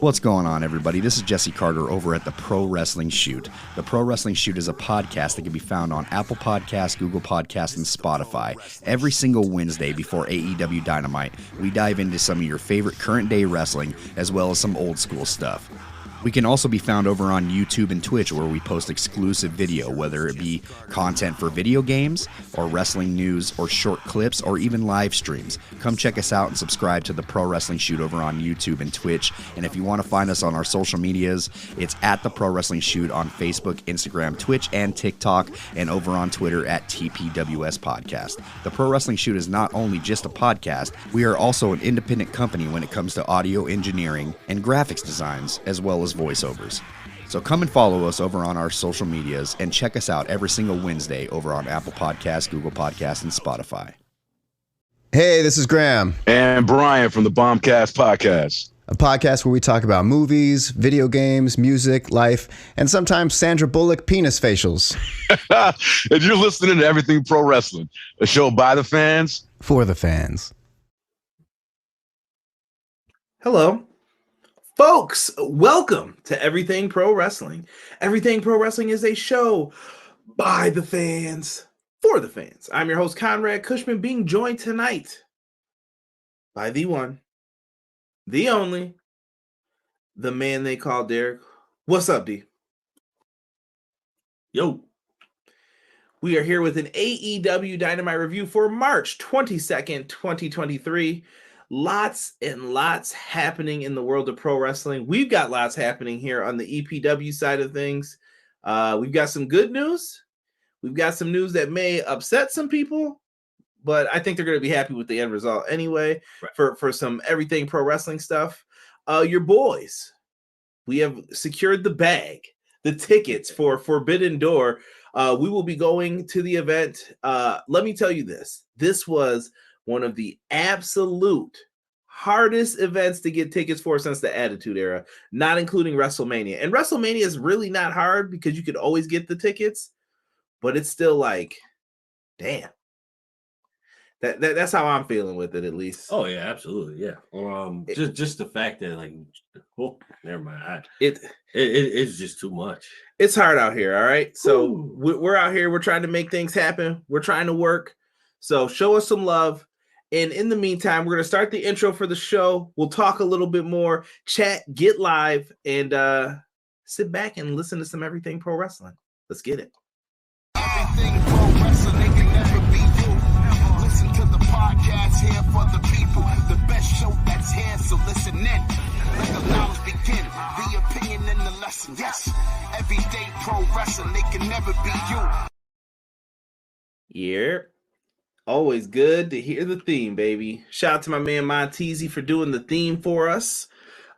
What's going on, everybody? This is Jesse Carter over at the Pro Wrestling Shoot. The Pro Wrestling Shoot is a podcast that can be found on Apple Podcasts, Google Podcasts, and Spotify. Every single Wednesday before AEW Dynamite, we dive into some of your favorite current-day wrestling, as well as some old-school stuff. We can also be found over on YouTube and Twitch, where we post exclusive video, whether it be content for video games, or wrestling news, or short clips, or even live streams. Come check us out and subscribe to the Pro Wrestling Shoot over on YouTube and Twitch. And if you want to find us on our social medias, it's at the Pro Wrestling Shoot on Facebook, Instagram, Twitch, and TikTok, and over on Twitter at TPWS Podcast. The Pro Wrestling Shoot is not only just a podcast, we are also an independent company when it comes to audio engineering and graphics designs, as well as voiceovers. So come and follow us over on our social medias and check us out every single Wednesday over on Apple Podcasts, Google Podcasts, and Spotify. Hey, this is Graham. And Brian from the Bombcast Podcast. A podcast where we talk about movies, video games, music, life, and sometimes Sandra Bullock penis facials. And you're listening to Everything Pro Wrestling, a show by the fans, for the fans. Hello. Folks, welcome to Everything Pro Wrestling. Everything Pro Wrestling is a show by the fans, for the fans. I'm your host, Conrad Cushman, being joined tonight by the one, the only, the man they call Derek. What's up, D? Yo. We are here with an AEW Dynamite review for March 22nd, 2023. Lots and lots happening in the world of pro wrestling. We've got lots happening here on the EPW side of things. We've got some good news. We've got some news that may upset some people, but I think they're going to be happy with the end result anyway. Right. For some Everything Pro Wrestling stuff. Your boys, we have secured the bag, the tickets for Forbidden Door. We will be going to the event. Let me tell you this. This was one of the absolute hardest events to get tickets for since the Attitude Era, not including WrestleMania. And WrestleMania is really not hard because you could always get the tickets, but it's still like, damn. That's how I'm feeling with it, at least. Oh yeah, absolutely, yeah. Just the fact that, like, oh, never mind. It's just too much. It's hard out here, all right. So we're out here. We're trying to make things happen. We're trying to work. So show us some love. And in the meantime, we're going to start the intro for the show. We'll talk a little bit more, chat, get live, and sit back and listen to some Everything Pro Wrestling. Let's get it. Everything Pro Wrestling, they can never be you. Listen to the podcast here for the people. The best show that's here, so listen in. Let the knowledge begin. The opinion and the lesson. Yes, Everyday Pro Wrestling, they can never be you. Yeah. Always good to hear the theme, baby. Shout out to my man Montezi for doing the theme for us.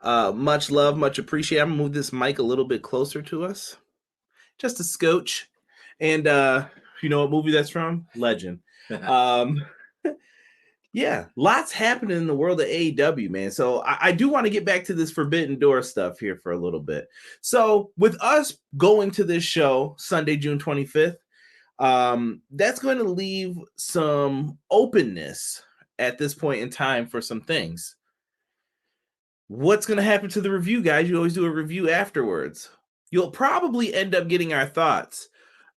Much love, much appreciated. I'm gonna move this mic a little bit closer to us, just a scotch. And you know what movie that's from? Legend. Yeah, lots happening in the world of AEW, man. So I do want to get back to this Forbidden Door stuff here for a little bit. So with us going to this show Sunday, June 25th, that's going to leave some openness at this point in time for some things. What's going to happen to the review, guys? You always do a review afterwards. You'll probably end up getting our thoughts.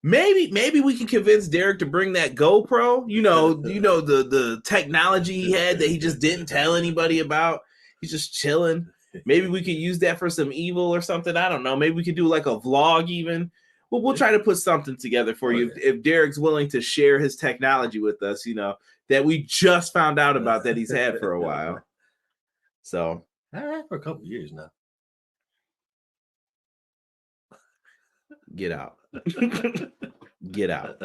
Maybe we can convince Derek to bring that GoPro. You know the technology he had that he just didn't tell anybody about. He's just chilling. Maybe we could use that for some evil or something. I don't know. Maybe we could do like a vlog even. Well, we'll try to put something together for you if Derek's willing to share his technology with us, that we just found out about that he's had for a while. So, for a couple of years now. Get out. Get out.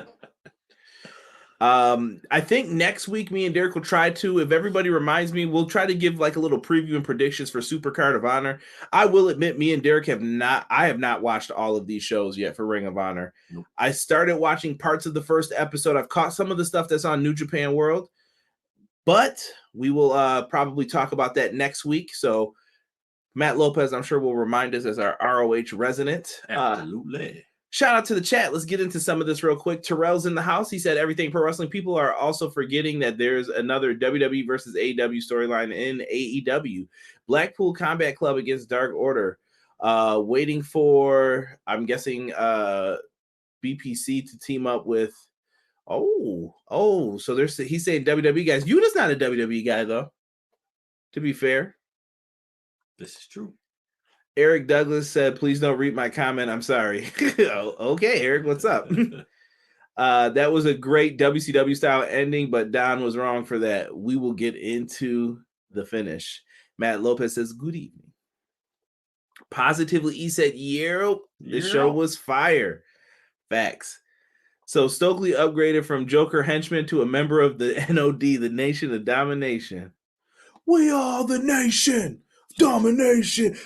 I think next week me and Derek will try to, if everybody reminds me, we'll try to give like a little preview and predictions for Supercard of Honor. I will admit me and Derek have not watched all of these shows yet for Ring of Honor. Nope. I started watching parts of the first episode. I've caught some of the stuff that's on New Japan World, but we will probably talk about that next week. So Matt Lopez, I'm sure, will remind us as our ROH resident. Absolutely. Shout out to the chat. Let's get into some of this real quick. Terrell's in the house. He said everything pro wrestling. People are also forgetting that there's another WWE versus AEW storyline in AEW. Blackpool Combat Club against Dark Order. Waiting for, I'm guessing, BPC to team up with. So he's saying WWE guys. Yuda's not a WWE guy though. To be fair, this is true. Eric Douglas said, "Please don't read my comment. I'm sorry." Okay, Eric, what's up? That was a great WCW style ending, but Don was wrong for that. We will get into the finish. Matt Lopez says, "Good evening." Positively, he said, "Yeah, this show was fire." Facts. So Stokely upgraded from Joker henchman to a member of the NOD, the Nation of Domination. We are the Nation of Domination.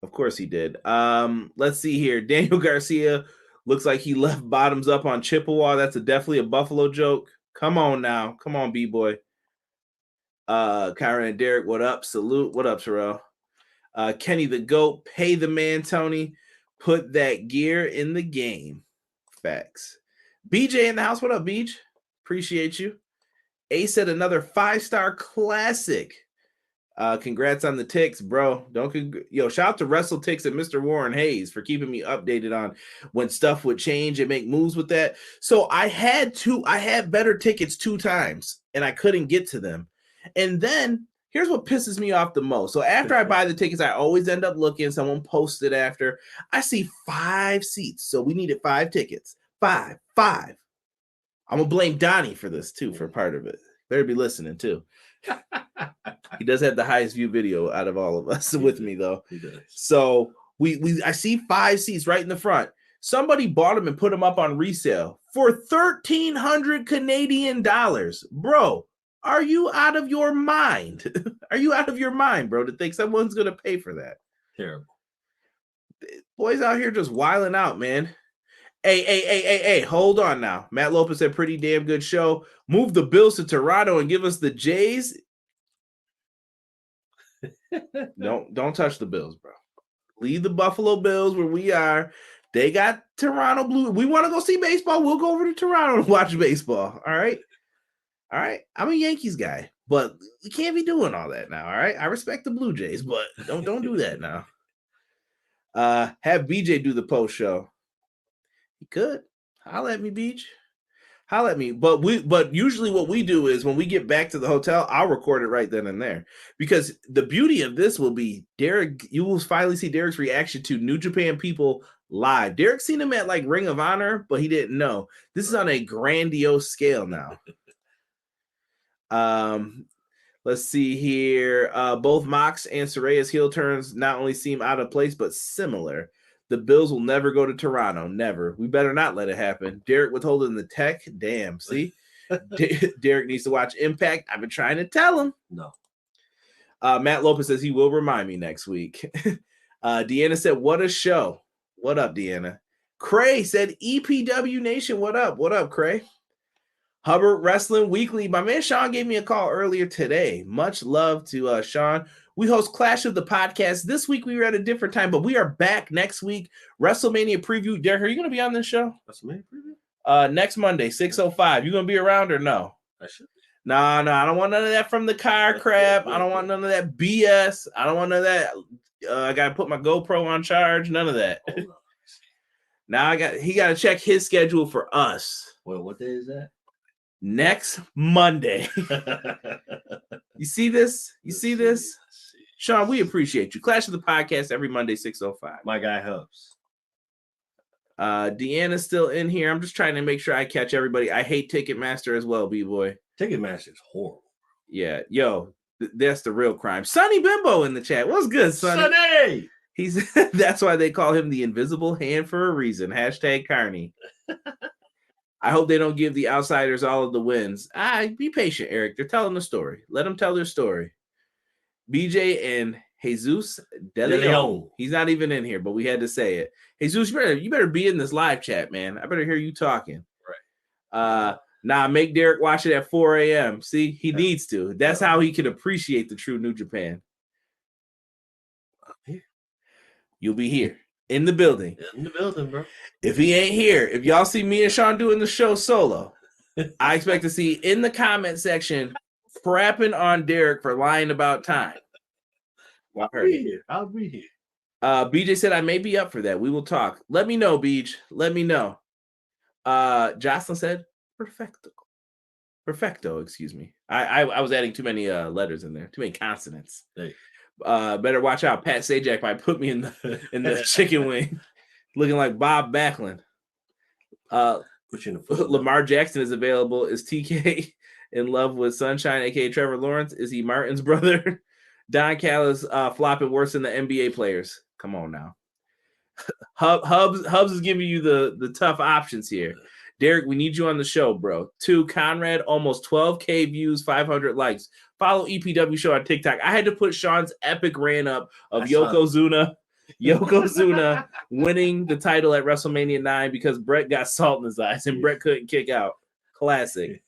Of course he did. Let's see here. Daniel Garcia looks like he left bottoms up on Chippewa. That's definitely a Buffalo joke. Come on now. Come on, B-boy. Kyron and Derek, what up? Salute. What up, Terrell? Kenny the GOAT, pay the man, Tony. Put that gear in the game. Facts. BJ in the house. What up, Beej? Appreciate you. A said another 5-star classic. Congrats on the ticks, bro. Shout out to Wrestle Ticks and Mr. Warren Hayes for keeping me updated on when stuff would change and make moves with that. So I had better tickets 2 times and I couldn't get to them. And then here's what pisses me off the most. So after I buy the tickets, I always end up looking. Someone posted after. I see 5 seats. So we needed 5 tickets. 5. I'm going to blame Donnie for this, too, for part of it. Better be listening, too. He does have the highest view video out of all of us with me, though. He does. So I see 5 seats right in the front. Somebody bought them and put them up on resale for 1,300 Canadian dollars. Bro. Are you out of your mind? Are you out of your mind, bro, to think someone's going to pay for that? Terrible. Boys out here just wilding out, man. Hey, hold on now. Matt Lopez said pretty damn good show. Move the Bills to Toronto and give us the Jays. Don't touch the Bills, bro. Leave the Buffalo Bills where we are. They got Toronto Blue. We want to go see baseball. We'll go over to Toronto and watch baseball. All right. I'm a Yankees guy, but we can't be doing all that now. All right. I respect the Blue Jays, but don't do that now. Have BJ do the post show. He could. Holla at me, Beach. Holla at me. But usually what we do is when we get back to the hotel, I'll record it right then and there. Because the beauty of this will be Derek, you will finally see Derek's reaction to New Japan people live. Derek's seen him at like Ring of Honor, but he didn't know. This is on a grandiose scale now. Let's see here. Both Mox and Soraya's heel turns not only seem out of place, but similar. The Bills will never go to Toronto. Never. We better not let it happen. Derek withholding the tech. Damn. See? Derek needs to watch Impact. I've been trying to tell him. No. Matt Lopez says he will remind me next week. Deanna said, what a show. What up, Deanna? Cray said, EPW Nation. What up? What up, Cray? Hubbard Wrestling Weekly. My man Sean gave me a call earlier today. Much love to Sean. We host Clash of the Podcast. This week we were at a different time, but we are back next week. WrestleMania preview. Derek, are you going to be on this show? WrestleMania preview? Next Monday, 6:05. You going to be around or no? I should be. No, I don't want none of that from the car crap. I don't want none of that BS. I don't want none of that. I got to put my GoPro on charge. None of that. Now he got to check his schedule for us. Well, what day is that? Next Monday. You see this? You see this? Sean, we appreciate you. Clash of the Podcast every Monday, 6:05. My guy Hubs. Deanna's still in here. I'm just trying to make sure I catch everybody. I hate Ticketmaster as well, B-boy. Ticketmaster is horrible. Yeah. Yo, that's the real crime. Sonny Bimbo in the chat. What's good, Sonny? Sonny! He's that's why they call him the invisible hand for a reason. # Carney. I hope they don't give the outsiders all of the wins. Be patient, Eric. They're telling the story. Let them tell their story. BJ and Jesus De Leon. He's not even in here, but we had to say it. Jesus, you better be in this live chat, man. I better hear you talking. Right. Make Derek watch it at 4 a.m. See, he needs to. That's how he can appreciate the true New Japan. you'll be here in the building. In the building, bro. If he ain't here, if y'all see me and Sean doing the show solo, I expect to see in the comment section crapping on Derek for lying about time. I'll be here. I'll be here. BJ said I may be up for that. We will talk. Let me know, Beej. Let me know. Jocelyn said perfecto, excuse me. I was adding too many letters in there, too many consonants. Hey. Better watch out. Pat Sajak might put me in the chicken wing, looking like Bob Backlund. Put you in the Lamar Jackson is available. Is TK in love with Sunshine, aka Trevor Lawrence? Is he Martin's brother? Don Callis flopping worse than the NBA players. Come on now. Hubs is giving you the tough options here. Derek, we need you on the show, bro. 2, Conrad, almost 12K views, 500 likes. Follow EPW Show on TikTok. I had to put Sean's epic rant up of Yokozuna winning the title at WrestleMania 9 because Brett got salt in his eyes and Brett couldn't kick out. Classic.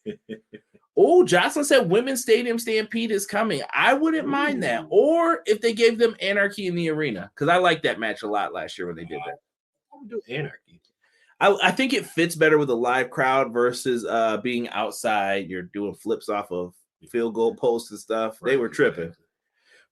Oh, Jocelyn said Women's Stadium Stampede is coming. I wouldn't mind that. Or if they gave them Anarchy in the arena, because I liked that match a lot last year when they did that. I would do Anarchy. I think it fits better with a live crowd versus being outside. You're doing flips off of field goal posts and stuff. Right, they were tripping.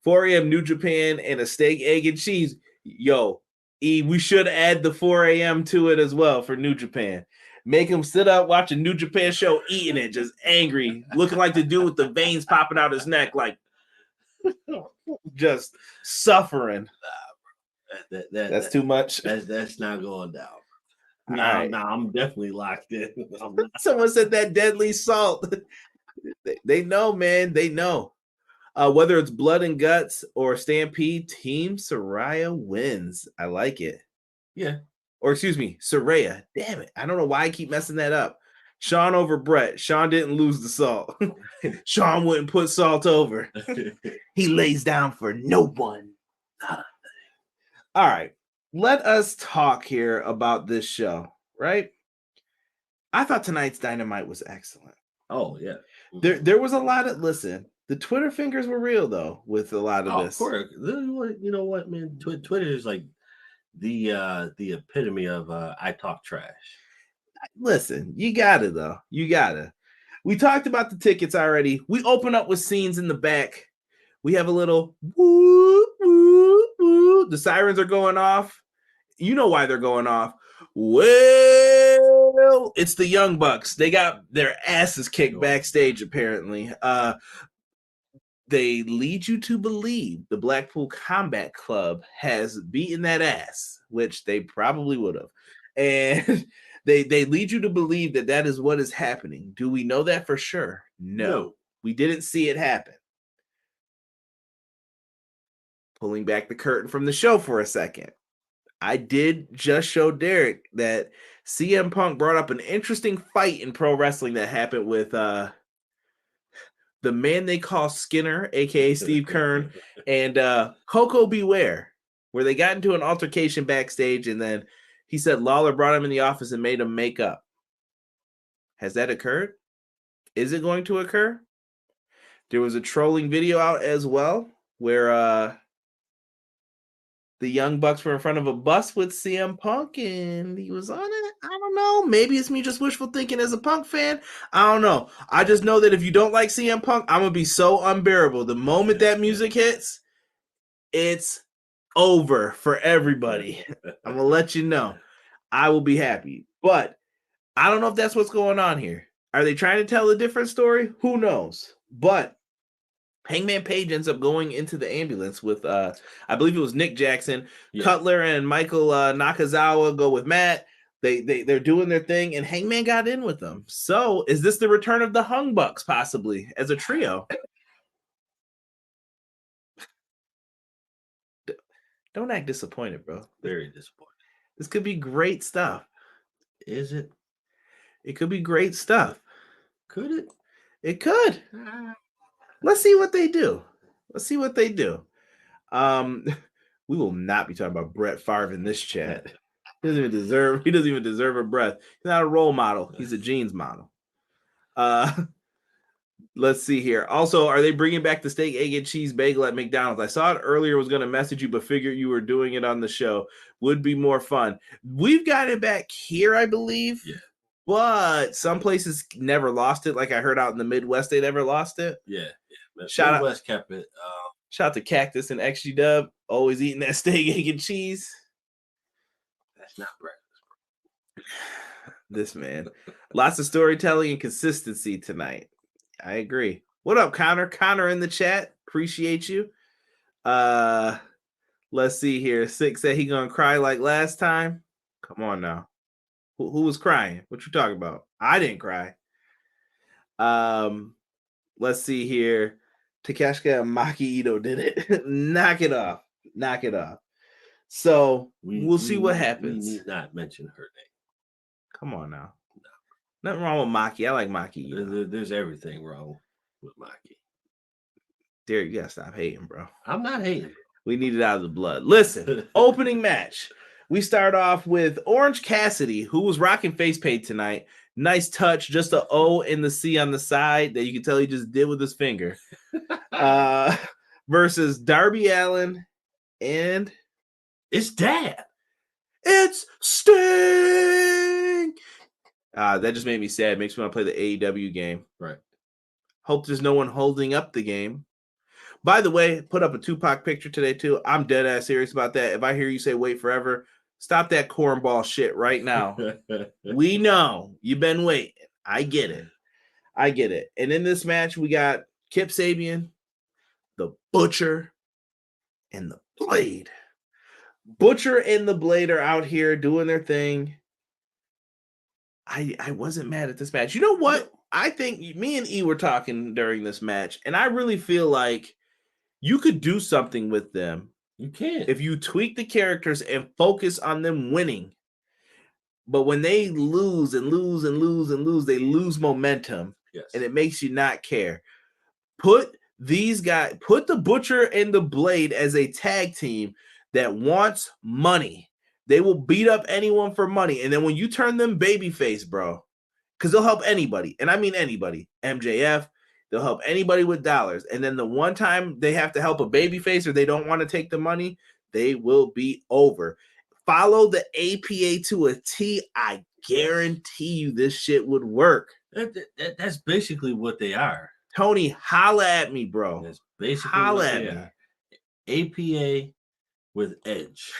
4 a.m. New Japan and a steak, egg, and cheese. Yo, we should add the 4 a.m. to it as well for New Japan. Make him sit up, watch a New Japan show, eating it, just angry, looking like the dude with the veins popping out his neck, like just suffering. That's too much. That's not going down. No, right. I'm definitely locked in. Someone said that deadly salt. They know, man. They know. Whether it's blood and guts or Stampede, Team Saraya wins. I like it. Yeah. Or excuse me, Saraya. Damn it. I don't know why I keep messing that up. Sean over Brett. Sean didn't lose the salt. Sean wouldn't put salt over. He lays down for no one. All right. Let us talk here about this show, right? I thought tonight's Dynamite was excellent. Oh, yeah. There was a lot of, listen, the Twitter fingers were real, though, with a lot of this. Of course. You know what, man? Twitter is like the epitome of I talk trash. Listen, you gotta, though. You gotta. We talked about the tickets already. We open up with scenes in the back. We have a little woo, woo, woo. The sirens are going off. You know why they're going off. Well, it's the Young Bucks. They got their asses kicked backstage, apparently. They lead you to believe the Blackpool Combat Club has beaten that ass, which they probably would have. And they lead you to believe that is what is happening. Do we know that for sure? No. We didn't see it happen. Pulling back the curtain from the show for a second. I did just show Derek that CM Punk brought up an interesting fight in pro wrestling that happened with the man they call Skinner, aka Steve Kern, and Coco Beware, where they got into an altercation backstage, and then he said Lawler brought him in the office and made him make up. Has that occurred? Is it going to occur? There was a trolling video out as well where the Young Bucks were in front of a bus with CM Punk and he was on it. I don't know. Maybe it's me just wishful thinking as a Punk fan. I don't know. I just know that if you don't like CM Punk, I'm going to be so unbearable. The moment that music hits, it's over for everybody. I'm going to let you know. I will be happy. But I don't know if that's what's going on here. Are they trying to tell a different story? Who knows? But Hangman Page ends up going into the ambulance with, I believe it was Nick Jackson. Yeah. Cutler and Michael Nakazawa go with Matt. They're doing their thing, and Hangman got in with them. So is this the return of the Hung Bucks, possibly, as a trio? Don't act disappointed, bro. Very disappointed. This could be great stuff. Is it? It could be great stuff. Could it? It could. Let's see what they do. Let's see what they do. We will not be talking about Brett Favre in this chat. He doesn't even deserve a breath. He's not a role model. He's a jeans model. Let's see here. Also, are they bringing back the steak, egg, and cheese bagel at McDonald's? I saw it earlier. Was going to message you, but figured you were doing it on the show. Would be more fun. We've got it back here, I believe. Yeah. But some places never lost it. Like I heard out in the Midwest, they never lost it. Yeah. Midwest kept it. Shout out to Cactus and XG Dub. Always eating that steak, egg, and cheese. That's not breakfast. This man. Lots of storytelling and consistency tonight. I agree. What up, Connor? Connor in the chat. Appreciate you. Let's see here. Six said he gonna cry like last time. Come on now. Who was crying? What you talking about? I didn't cry. Let's see here. Takeshita and Maki Ito did it. Knock it off. Knock it off. So we'll see what happens. We need not mention her name. Come on now. Nothing wrong with Maki. I like Maki. There's everything wrong with Maki. Derek, you gotta stop hating, bro. I'm not hating. We need it out of the blood. Listen, opening match. We start off with Orange Cassidy, who was rocking face paint tonight. Nice touch, just an O and the C on the side that you can tell he just did with his finger. Versus Darby Allin and it's Dad. It's Sting. That just made me sad. Makes me want to play the AEW game. Right. Hope there's no one holding up the game. By the way, put up a Tupac picture today, too. I'm dead ass serious about that. If I hear you say wait forever, stop that cornball shit right now. We know you've been waiting. I get it. I get it. And in this match, we got Kip Sabian, the Butcher, and the Blade. Butcher and the Blade are out here doing their thing. I wasn't mad at this match. You know what? I think me and E were talking during this match, and I really feel like you could do something with them. You can. If you tweak the characters and focus on them winning. But when they lose and lose and lose and lose, they lose momentum. Yes. And it makes you not care. Put these guys, put the Butcher and the Blade as a tag team that wants money. They will beat up anyone for money. And then when you turn them babyface, bro, because they'll help anybody. And I mean anybody. MJF, they'll help anybody with dollars. And then the one time they have to help a babyface or they don't want to take the money, they will be over. Follow the APA to a T. I guarantee you this shit would work. That's basically what they are. Tony, holla at me, bro. That's basically holla what at they me. are. APA with edge.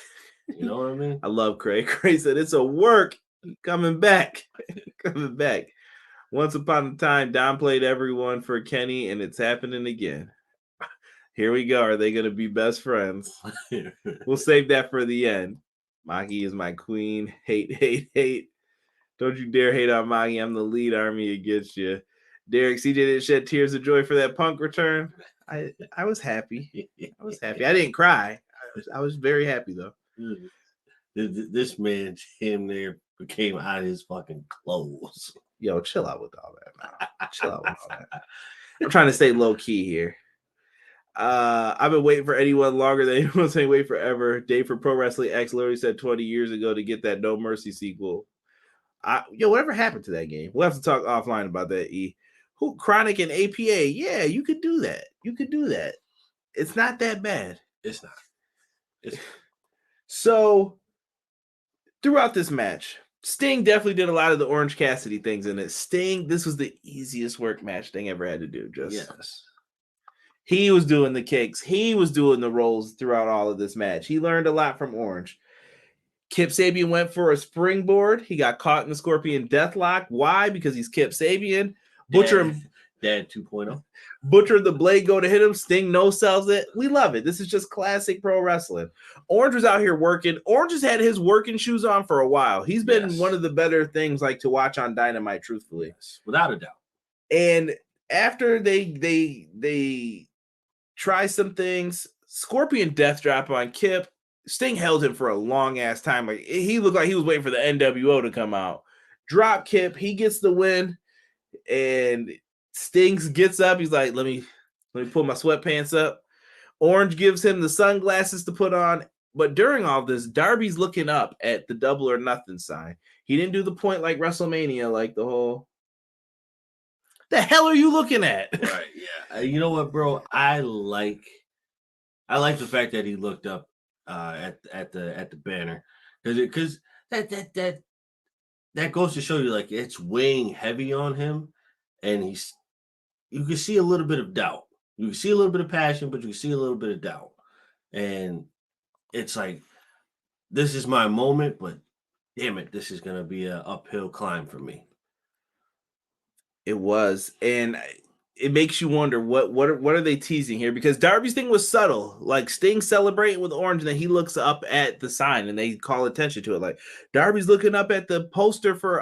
You know what I mean? I love Craig. Craig said it's a work. Coming back. Coming back. Once upon a time, Don played everyone for Kenny, and it's happening again. Here we go. Are they going to be best friends? We'll save that for the end. Maki is my queen. Hate, hate, hate. Don't you dare hate on Maki. I'm the lead army against you. Derek, CJ didn't shed tears of joy for that Punk return. I was happy. I was happy. I didn't cry. I was very happy, though. This man, him there, came out of his fucking clothes. Yo, chill out with all that, man. Chill out with all that. I'm trying to stay low key here. I've been waiting for anyone longer than anyone saying wait forever. Dave for Pro Wrestling X literally said 20 years ago to get that No Mercy sequel. Whatever happened to that game? We'll have to talk offline about that, E. Who Chronic and APA? Yeah, you could do that. You could do that. It's not that bad. It's not. So, throughout this match, Sting definitely did a lot of the Orange Cassidy things in it. Sting, this was the easiest work match Sting ever had to do. Yes. He was doing the kicks. He was doing the rolls throughout all of this match. He learned a lot from Orange. Kip Sabian went for a springboard. He got caught in the Scorpion Deathlock. Why? Because he's Kip Sabian. Dad 2.0. Butcher the Blade go to hit him. Sting no sells it. We love it. This is just classic pro wrestling. Orange was out here working. Orange has had his working shoes on for a while. He's been one of the better things like to watch on Dynamite, truthfully. Yes, without a doubt. And after they try some things, Scorpion Death Drop on Kip. Sting held him for a long ass time. Like he looked like he was waiting for the NWO to come out. Drop Kip. He gets the win. And Stings gets up. He's like, let me pull my sweatpants up. Orange gives him the sunglasses to put on. But during all this, Darby's looking up at the double or nothing sign. He didn't do the point like WrestleMania, like the whole. The hell are you looking at? Right. Yeah. You know what, bro? I like the fact that he looked up at the banner because that goes to show you like it's weighing heavy on him, and you can see a little bit of doubt. You can see a little bit of passion, but you can see a little bit of doubt, and it's like this is my moment, but damn it, this is gonna be an uphill climb for me. It was, and it makes you wonder what are they teasing here? Because Darby's thing was subtle, like Sting celebrating with Orange, and then he looks up at the sign, and they call attention to it. Like Darby's looking up at the poster for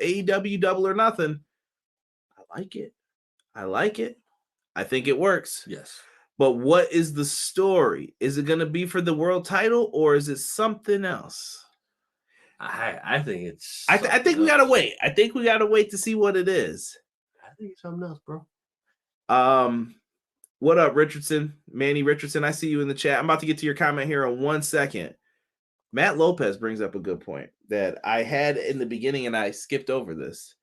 AEW Double or Nothing. I like it. I think it works. Yes. But what is the story? Is it going to be for the world title, or is it something else? I think it's. I think we gotta wait. I think we gotta wait to see what it is. I think it's something else, bro. What up, Richardson? Manny Richardson, I see you in the chat. I'm about to get to your comment here in 1 second. Matt Lopez brings up a good point that I had in the beginning, and I skipped over this.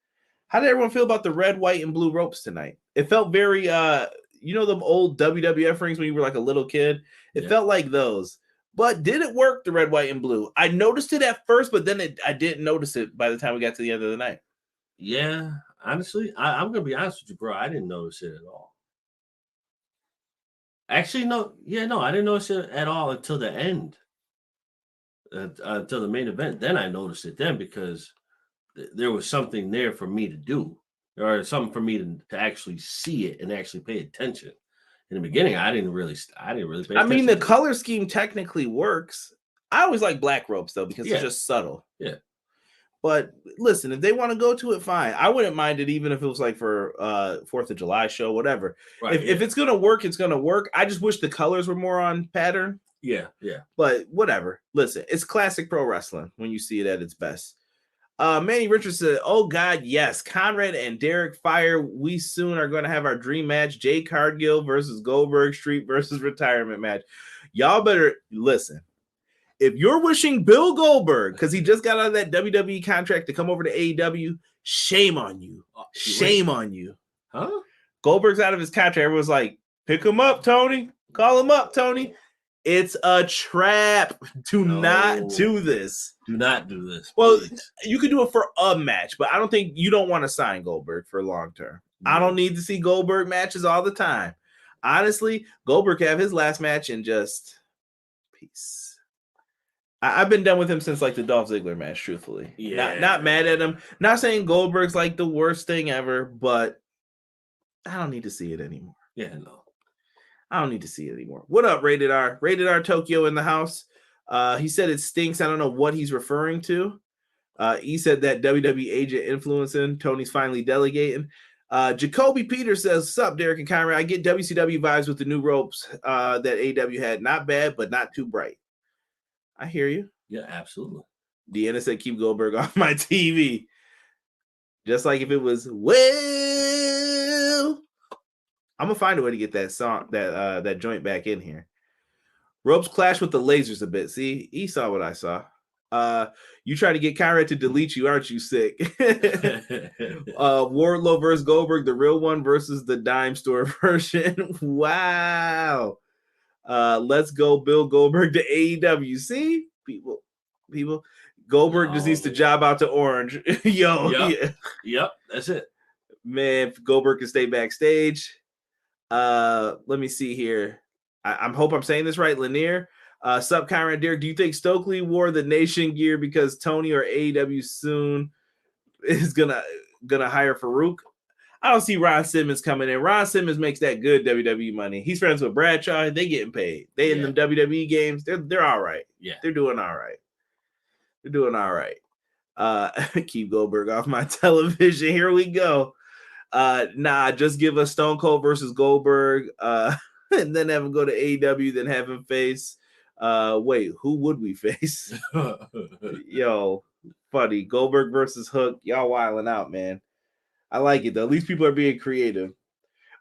How did everyone feel about the red, white, and blue ropes tonight? It felt very, you know, them old WWF rings when you were like a little kid. It felt like those. But did it work, the red, white, and blue? I noticed it at first, but then I didn't notice it by the time we got to the end of the night. Yeah, honestly, I'm going to be honest with you, bro. I didn't notice it at all. Actually, no. Yeah, no, I didn't notice it at all until the end, until the main event. Then I noticed it then because there was something there for me to do, or something for me to actually see it and actually pay attention. In the beginning, I didn't really pay attention. I mean, the color scheme technically works. I always like black ropes, though, because it's just subtle. Yeah. But listen, if they want to go to it, fine. I wouldn't mind it even if it was like for 4th of July show, whatever. Right, if it's going to work, it's going to work. I just wish the colors were more on pattern. Yeah, yeah. But whatever. Listen, it's classic pro wrestling when you see it at its best. Manny Richards said, oh, God, yes. Conrad and Derek Fire. We soon are going to have our dream match. Jay Cargill versus Goldberg Street versus retirement match. Y'all better listen. If you're wishing Bill Goldberg, because he just got out of that WWE contract to come over to AEW, shame on you. Shame on you. Huh? Goldberg's out of his contract. Everyone's like, pick him up, Tony. Call him up, Tony. It's a trap. Do not do this. Do not do this. Well, you could do it for a match, but I don't think you don't want to sign Goldberg for long term. I don't need to see Goldberg matches all the time. Honestly, Goldberg have his last match and just peace. I've been done with him since like the Dolph Ziggler match, truthfully. Yeah. Not mad at him. Not saying Goldberg's like the worst thing ever, but I don't need to see it anymore. Yeah, no. I don't need to see it anymore. What up, Rated R? Rated R Tokyo in the house. He said it stinks. I don't know what he's referring to. He said that WWE agent influencing. Tony's finally delegating. Jacoby Peters says, sup, Derek and Conrad. I get WCW vibes with the new ropes that AEW had. Not bad, but not too bright. I hear you. Yeah, absolutely. Deanna said, keep Goldberg off my TV. Just like if it was, well... I'm gonna find a way to get that song, that joint back in here. Ropes clash with the lasers a bit. See, he saw what I saw. You try to get Conrad to delete you, aren't you sick? Wardlow versus Goldberg, the real one versus the dime store version. Wow. Let's go, Bill Goldberg to AEW. See, people. Goldberg just needs to job out to Orange. Yo, yep, that's it. Man, if Goldberg can stay backstage. Let me see here. I hope I'm saying this right. Lanier, sup, Conrad Derek. Do you think Stokely wore the Nation gear because Tony or AEW soon is gonna hire Farouk? I don't see Ron Simmons coming in. Ron Simmons makes that good WWE money. He's friends with Bradshaw. They getting paid. They in them WWE games. They're all right. Yeah, they're doing all right. They're doing all right. Keep Goldberg off my television. Here we go. Just give us Stone Cold versus Goldberg, and then have him go to AEW, then have him face. Wait, who would we face? Yo, funny. Goldberg versus Hook. Y'all wilding out, man. I like it though. At least people are being creative.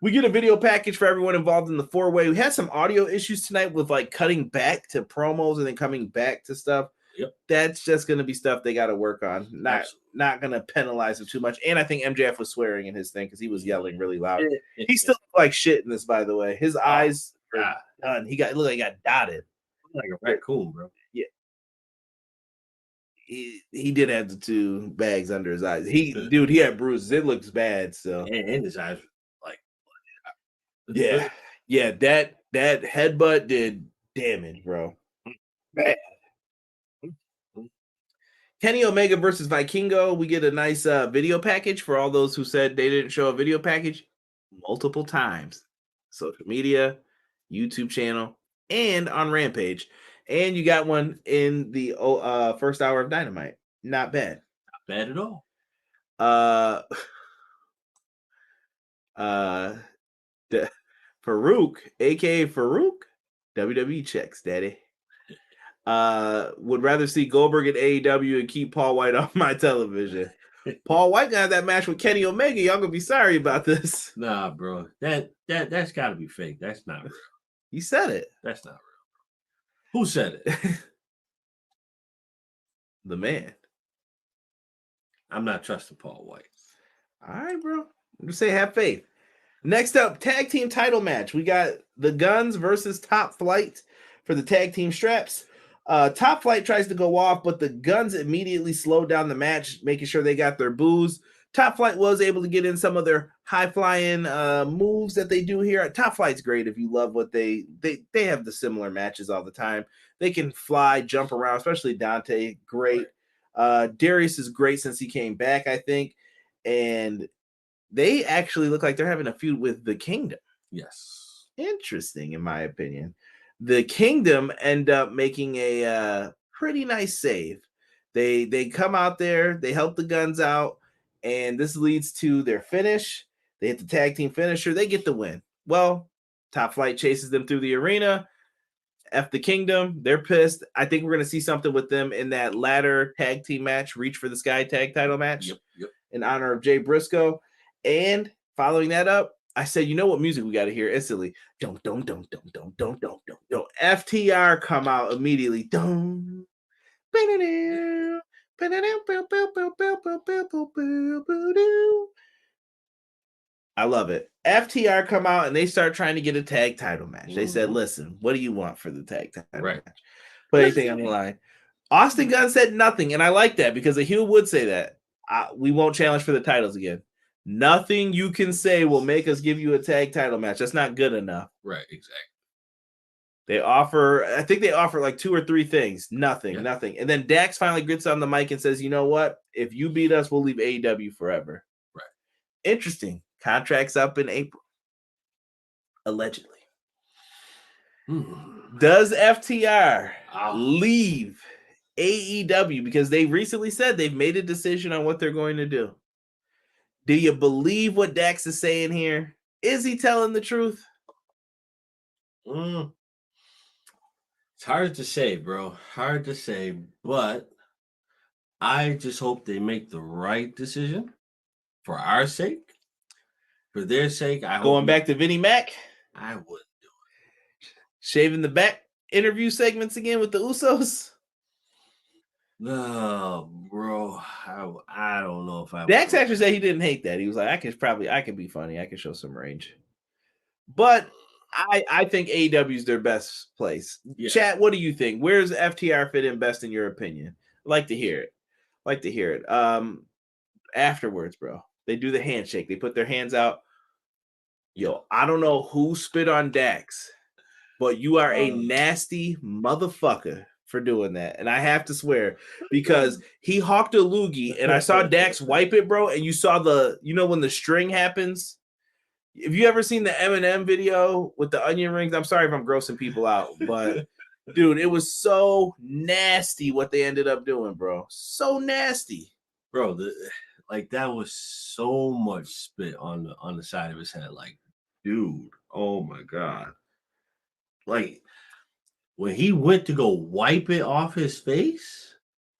We get a video package for everyone involved in the 4-way. We had some audio issues tonight with like cutting back to promos and then coming back to stuff. That's just going to be stuff they got to work on. Not going to penalize him too much. And I think MJF was swearing in his thing because he was yelling really loud. He still looked like shit in this, by the way. His eyes are done. Looked like he got dotted. Like a raccoon, bro. Yeah. He did have the 2 bags under his eyes. He had bruises. It looks bad. So and his eyes like yeah. That headbutt did damage, bro. Bad. Kenny Omega versus Vikingo. We get a nice video package for all those who said they didn't show a video package multiple times. Social media, YouTube channel, and on Rampage. And you got one in the first hour of Dynamite. Not bad. Not bad at all. Farouk, aka Farouk, WWE checks, daddy. Would rather see Goldberg at AEW and keep Paul White off my television. Paul White got that match with Kenny Omega. Y'all gonna be sorry about this. Nah, bro. That's gotta be fake. That's not real. You said it. That's not real. Who said it? The man. I'm not trusting Paul White. All right, bro. I'm just say have faith. Next up, tag team title match. We got the Guns versus Top Flight for the tag team straps. Top Flight tries to go off, but the Guns immediately slow down the match, making sure they got their boos. Top Flight was able to get in some of their high-flying moves that they do here. Top Flight's great if you love what they have the similar matches all the time. They can fly, jump around, especially Dante. Great. Darius is great since he came back, I think. And they actually look like they're having a feud with the Kingdom. Yes. Interesting, in my opinion. The Kingdom end up making a pretty nice save. They come out there, they help the Guns out, and this leads to their finish. They hit the tag team finisher. They get the win. Well, Top Flight chases them through the arena. F the Kingdom. They're pissed. I think we're going to see something with them in that ladder tag team match, Reach for the Sky tag title match. Yep. In honor of Jay Briscoe. And following that up, I said, you know what music we got to hear instantly? Don't. FTR come out immediately. Don't. I love it. FTR come out and they start trying to get a tag title match. They said, listen, what do you want for the tag title match? Put anything on the line. Austin Gunn said nothing, and I like that because a heel would say that. We won't challenge for the titles again. Nothing you can say will make us give you a tag title match. That's not good enough. Right, exactly. I think they offer like 2 or 3 things. Nothing. And then Dax finally gets on the mic and says, you know what? If you beat us, we'll leave AEW forever. Right. Interesting. Contract's up in April. Allegedly. Does FTR leave AEW? Because they recently said they've made a decision on what they're going to do. Do you believe what Dax is saying here? Is he telling the truth? It's hard to say, bro. Hard to say, but I just hope they make the right decision for our sake. For their sake, I hope. Going back to Vinnie Mac? I wouldn't do it. Shaving the back interview segments again with the Usos? No, bro. I don't know if I. Dax actually said he didn't hate that. He was like, I can be funny. I can show some range. But I think AEW is their best place. Yeah. Chat, what do you think? Where's FTR fit in best in your opinion? I'd like to hear it. Afterwards, bro. They do the handshake. They put their hands out. Yo, I don't know who spit on Dax, but you are a nasty motherfucker for doing that. And I have to swear, because he hawked a loogie and I saw Dax wipe it, bro. And you saw when the string happens. Have you ever seen the Eminem video with the onion rings? I'm sorry if I'm grossing people out, but dude, it was so nasty what they ended up doing, bro. So nasty. Bro, that was so much spit on the side of his head. Like, dude, oh my God. Like, when he went to go wipe it off his face,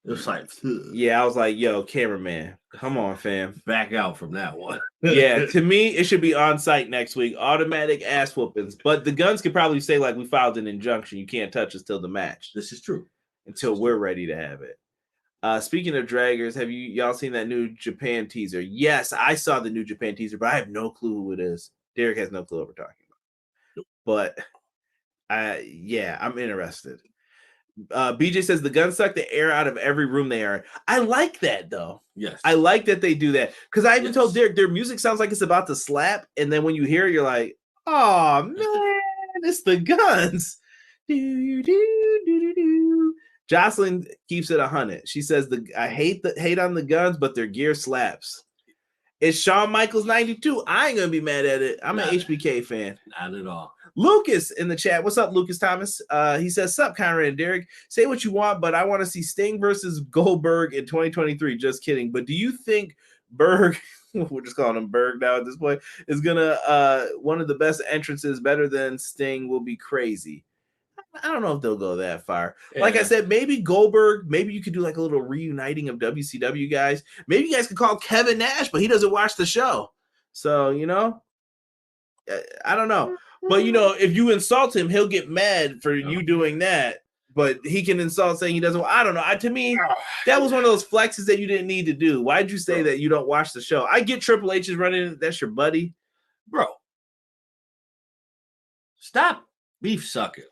it was like, ugh. Yeah, I was like, yo, cameraman, come on, fam. Back out from that one. Yeah, to me, it should be on site next week. Automatic ass whoopings. But the Guns could probably say, like, we filed an injunction. You can't touch us till the match. This is true. until we're ready to have it. Speaking of draggers, have y'all seen that new Japan teaser? Yes, I saw the new Japan teaser, but I have no clue who it is. Derek has no clue what we're talking about. But I'm interested. BJ says the guns suck the air out of every room they are. I like that though. Yes. I like that they do that. Because I even told Derek their music sounds like it's about to slap, and then when you hear it, you're like, oh man, it's the guns. Do, do, do, do, do. Jocelyn keeps it 100. She says I hate on the guns, but their gear slaps. It's Shawn Michaels 92. I ain't gonna be mad at it. I'm an HBK fan. Not at all. Lucas in the chat. What's up, Lucas Thomas? He says, sup, Conrad and Derek. Say what you want, but I want to see Sting versus Goldberg in 2023. Just kidding. But do you think Berg, we're just calling him Berg now at this point, is gonna one of the best entrances better than Sting will be crazy? I don't know if they'll go that far. Yeah. Like I said, maybe Goldberg, maybe you could do like a little reuniting of WCW guys. Maybe you guys could call Kevin Nash, but he doesn't watch the show. So, I don't know. But, if you insult him, he'll get mad for you doing that. But he can insult saying he doesn't. I don't know. To me, that was one of those flexes that you didn't need to do. Why'd you say that you don't watch the show? I get Triple H is running. That's your buddy. Bro. Stop beef sucking.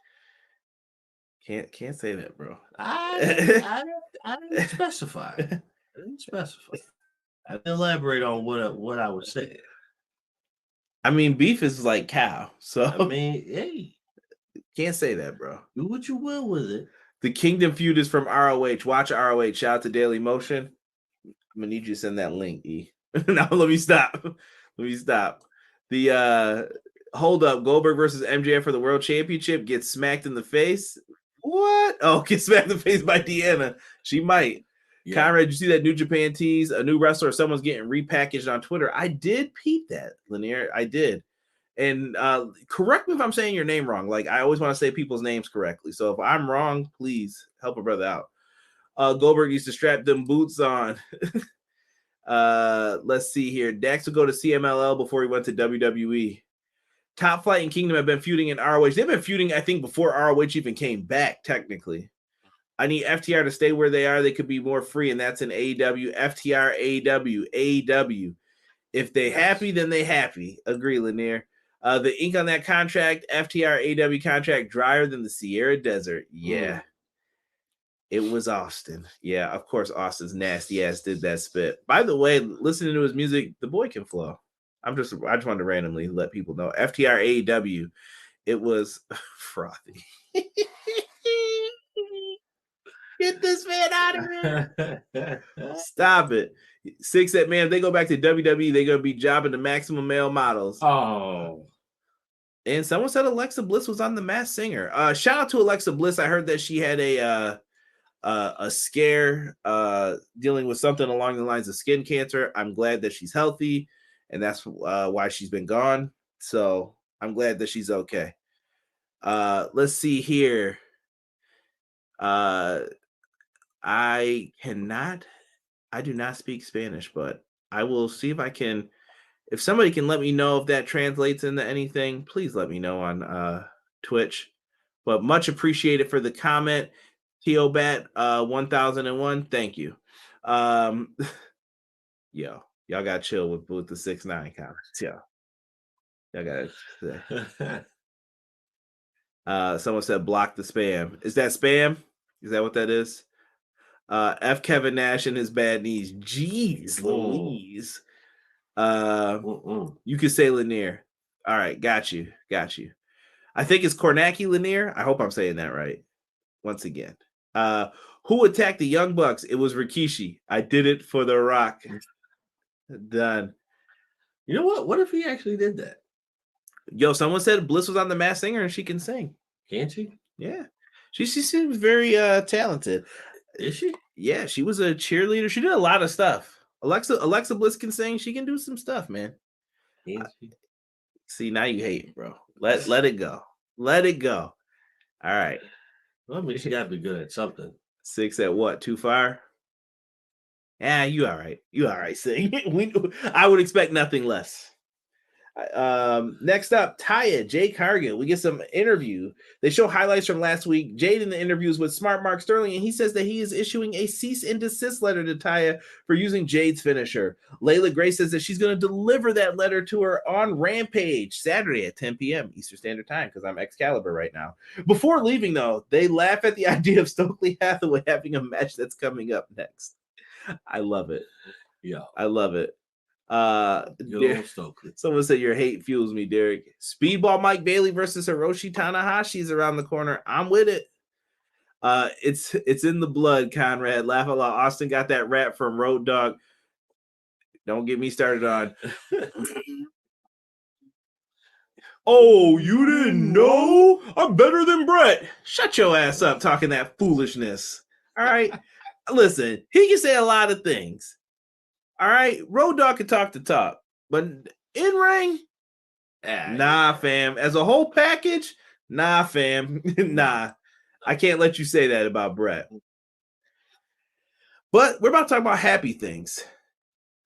Can't say that, bro. I didn't specify. I didn't elaborate on what I was saying. I mean, beef is like cow. So hey, can't say that, bro. Do what you will with it. The Kingdom feud is from ROH. Watch ROH. Shout out to Daily Motion. I'm gonna need you to send that link, E. Now let me stop. The hold up, Goldberg versus MJF for the World Championship gets smacked in the face. What? Oh, get smacked in the face by Deanna. She might. Yeah. Conrad, you see that New Japan tease? A new wrestler, someone's getting repackaged on Twitter. I did peep that, Lanier. I did. And correct me if I'm saying your name wrong. Like, I always want to say people's names correctly. So if I'm wrong, please help a brother out. Goldberg used to strap them boots on. Let's see here. Dax would go to CMLL before he went to WWE. Top Flight and Kingdom have been feuding in ROH. They've been feuding, I think, before ROH even came back, technically. I need FTR to stay where they are. They could be more free, and that's in AEW. FTR, AEW. If they happy, then they happy. Agree, Lanier. The ink on that contract, FTR, AEW contract, drier than the Sierra Desert. Yeah. It was Austin. Yeah, of course, Austin's nasty ass did that spit. By the way, listening to his music, the boy can flow. I just wanted to randomly let people know. FTR, AEW, it was frothy. Get this man out of here. Stop it. Six at man, if they go back to WWE, they're going to be jobbing the Maximum Male Models. Oh. And someone said Alexa Bliss was on The Masked Singer. Shout out to Alexa Bliss. I heard that she had a scare dealing with something along the lines of skin cancer. I'm glad that she's healthy, and that's why she's been gone. So I'm glad that she's okay. Let's see here. I do not speak Spanish, but I will see if I can. If somebody can let me know if that translates into anything, please let me know on Twitch. But much appreciated for the comment. T.O.Bat 1001. Thank you. Y'all got chill with the 6ix9ine comments. Y'all got someone said block the spam. Is that spam? Is that what that is? F Kevin Nash and his bad knees. Jeez Louise. You could say Lanier. All right, got you. I think it's Kornacki Lanier. I hope I'm saying that right. Once again. Who attacked the Young Bucks? It was Rikishi. I did it for The Rock. Done. You know what? What if he actually did that? Yo, someone said Bliss was on The Masked Singer and she can sing. Can she? Yeah. She seems very talented. Is she? Yeah, she was a cheerleader. She did a lot of stuff. Alexa Bliss can sing. She can do some stuff, man. See, now you hate, bro. Let it go. Let it go. All right. Well, I mean, she got to be good at something. 6 at what? 2 fire? Yeah, you all right. You all right, sing. I would expect nothing less. Next up, Taya, Jade Cargill. We get some interview. They show highlights from last week. Jade in the interviews with Smart Mark Sterling, and he says that he is issuing a cease and desist letter to Taya for using Jade's finisher. Layla Gray says that she's going to deliver that letter to her on Rampage Saturday at 10 p.m. Eastern Standard Time because I'm Excalibur right now. Before leaving, though, they laugh at the idea of Stokely Hathaway having a match that's coming up next. I love it. Yeah, I love it. Stokely. Someone said your hate fuels me, Derek. Speedball Mike Bailey versus Hiroshi Tanahashi is around the corner. I'm with it. It's in the blood, Conrad. Laugh a lot. Austin got that rap from Road Dogg. Don't get me started on. Oh, you didn't know? I'm better than Brett. Shut your ass up talking that foolishness. All right. Listen, he can say a lot of things. All right, Road Dogg can talk the talk, but in ring, nah, fam. As a whole package, nah, fam. Nah, I can't let you say that about Brett. But we're about to talk about happy things.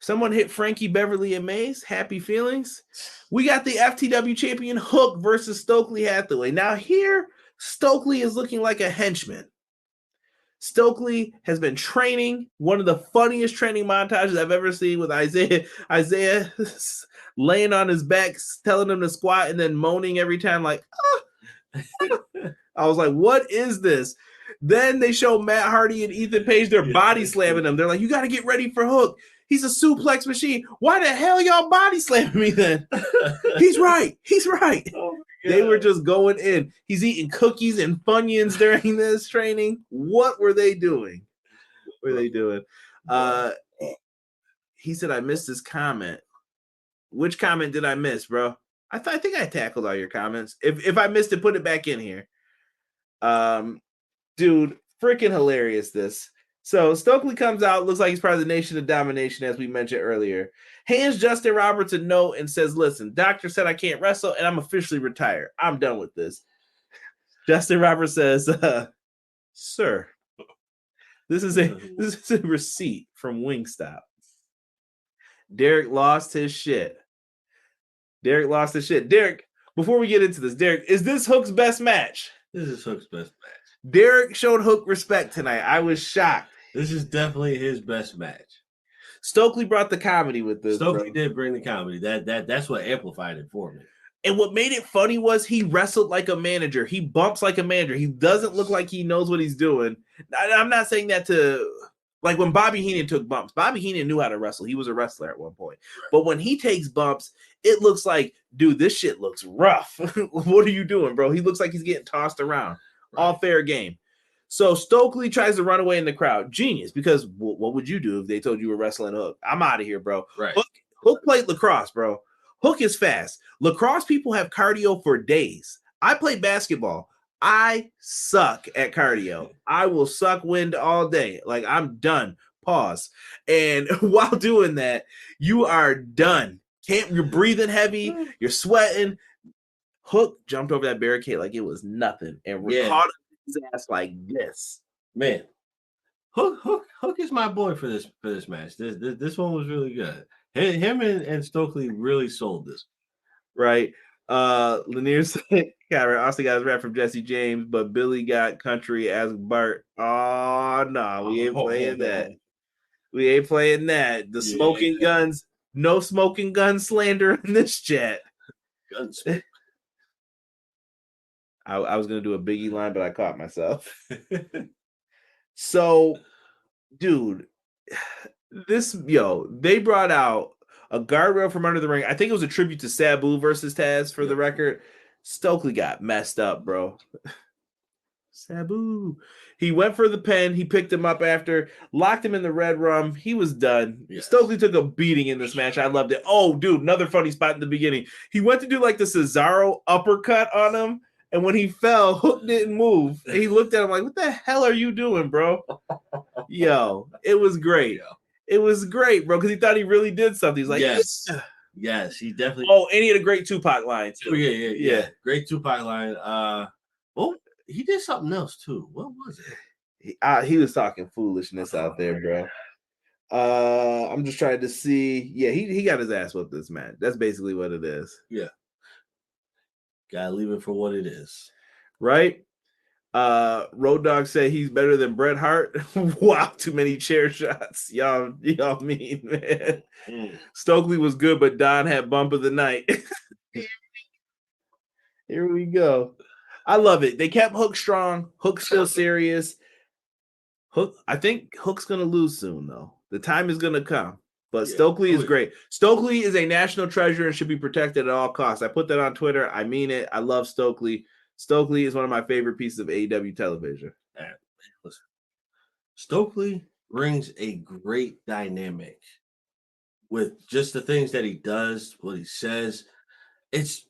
Someone hit Frankie Beverly and Mays. Happy feelings. We got the FTW champion Hook versus Stokely Hathaway. Now here, Stokely is looking like a henchman. Stokely has been training, one of the funniest training montages I've ever seen with Isaiah laying on his back, telling him to squat and then moaning every time like, ah. I was like, what is this? Then they show Matt Hardy and Ethan Page, they're body slamming him. They're like, you got to get ready for Hook. He's a suplex machine. Why the hell y'all body slamming me then? He's right. He's right. Oh, they were just going in. He's eating cookies and Funyuns during this training. What were they doing? What were they doing? He said, I missed his comment. Which comment did I miss, bro? I think I tackled all your comments. If I missed it, put it back in here. Dude, freaking hilarious this. So Stokely comes out, looks like he's part of the Nation of Domination, as we mentioned earlier. Hands Justin Roberts a note and says, listen, doctor said I can't wrestle, and I'm officially retired. I'm done with this. Justin Roberts says, sir, this is a receipt from Wingstop. Derek lost his shit. Derek, before we get into this, Derek, is this Hook's best match? This is Hook's best match. Derek showed Hook respect tonight. I was shocked. This is definitely his best match. Stokely brought the comedy with this. Stokely did bring the comedy. That's what amplified it for me. And what made it funny was he wrestled like a manager. He bumps like a manager. He doesn't look like he knows what he's doing. I'm not saying that to like when Bobby Heenan took bumps. Bobby Heenan knew how to wrestle. He was a wrestler at one point. But when he takes bumps, it looks like, dude, this shit looks rough. What are you doing, bro? He looks like he's getting tossed around. Right. All fair game. So Stokely tries to run away in the crowd. Genius, because what would you do if they told you were wrestling Hook? I'm out of here, bro. Right. Hook played lacrosse, bro. Hook is fast. Lacrosse people have cardio for days. I play basketball. I suck at cardio. I will suck wind all day. Like, I'm done. Pause. And while doing that, you are done. You're breathing heavy. You're sweating. Hook jumped over that barricade like it was nothing and caught his ass like this. Man, Hook is my boy for this match. This one was really good. Him and Stokely really sold this. Right. Lanier said, Austin got his rap from Jesse James, but Billy got country as Bart. Oh, no, we ain't playing that. We ain't playing that. The smoking guns, no smoking gun slander in this chat. Guns. I was going to do a Biggie line, but I caught myself. So, dude, they brought out a guardrail from under the ring. I think it was a tribute to Sabu versus Taz for the record. Stokely got messed up, bro. Sabu. He went for the pen. He picked him up after, locked him in the red rum. He was done. Yes. Stokely took a beating in this match. I loved it. Oh, dude, another funny spot in the beginning. He went to do like the Cesaro uppercut on him. And when he fell, Hook didn't move. And he looked at him like, what the hell are you doing, bro? Yo, it was great. It was great, bro, because he thought he really did something. He's like, yes, he definitely. Oh, and he had a great Tupac line, too. Oh, yeah. Great Tupac line. He did something else, too. What was it? He was talking foolishness out there, bro. I'm just trying to see. Yeah, he got his ass whooped this match. That's basically what it is. Yeah. Gotta leave it for what it is. Right? Road Dogg said he's better than Bret Hart. Wow, too many chair shots. Y'all mean, man. Stokely was good, but Don had bump of the night. Here we go. I love it. They kept Hook strong. Hook's still serious. Hook, I think Hook's gonna lose soon, though. The time is gonna come. But Stokely is great. Stokely is a national treasure and should be protected at all costs. I put that on Twitter. I mean it. I love Stokely. Stokely is one of my favorite pieces of AEW television. Listen, Stokely brings a great dynamic with just the things that he does, what he says. It's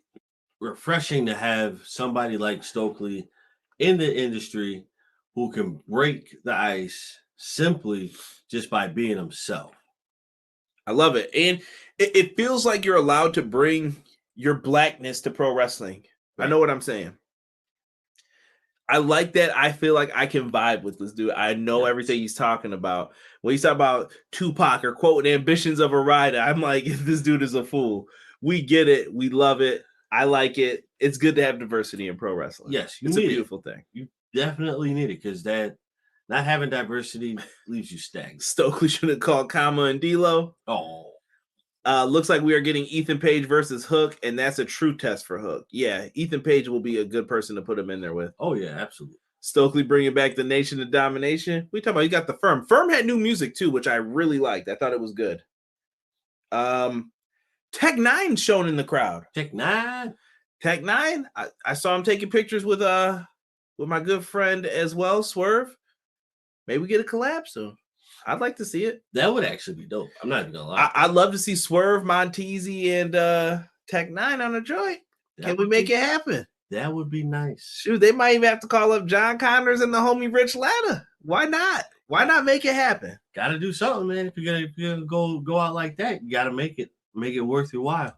refreshing to have somebody like Stokely in the industry who can break the ice simply just by being himself. I love it. And it feels like you're allowed to bring your blackness to pro wrestling. Right. I know what I'm saying. I like that. I feel like I can vibe with this dude. I know everything he's talking about. When he's talking about Tupac or quoting ambitions of a rider, I'm like, this dude is a fool. We get it. We love it. I like it. It's good to have diversity in pro wrestling. Yes, it's a beautiful thing. You definitely need it because that not having diversity leaves you stagnant. Stokely should have called Kama and D'Lo. Oh. Looks like we are getting Ethan Page versus Hook, and that's a true test for Hook. Yeah, Ethan Page will be a good person to put him in there with. Oh, yeah, absolutely. Stokely bringing back the Nation of Domination. We talking about, you got the Firm. Firm had new music, too, which I really liked. I thought it was good. Tech Nine shown in the crowd. Tech Nine? Tech Nine? I saw him taking pictures with my good friend as well, Swerve. Maybe we get a collab soon. I'd like to see it. That would actually be dope. I'm not even gonna lie. I'd love to see Swerve, Montezzi, and Tech Nine on a joint. Can we make it happen? That would be nice. Shoot, they might even have to call up John Connors and the homie Rich Latta. Why not? Why not make it happen? Gotta do something, man. If you're gonna go out like that, you gotta make it worth your while.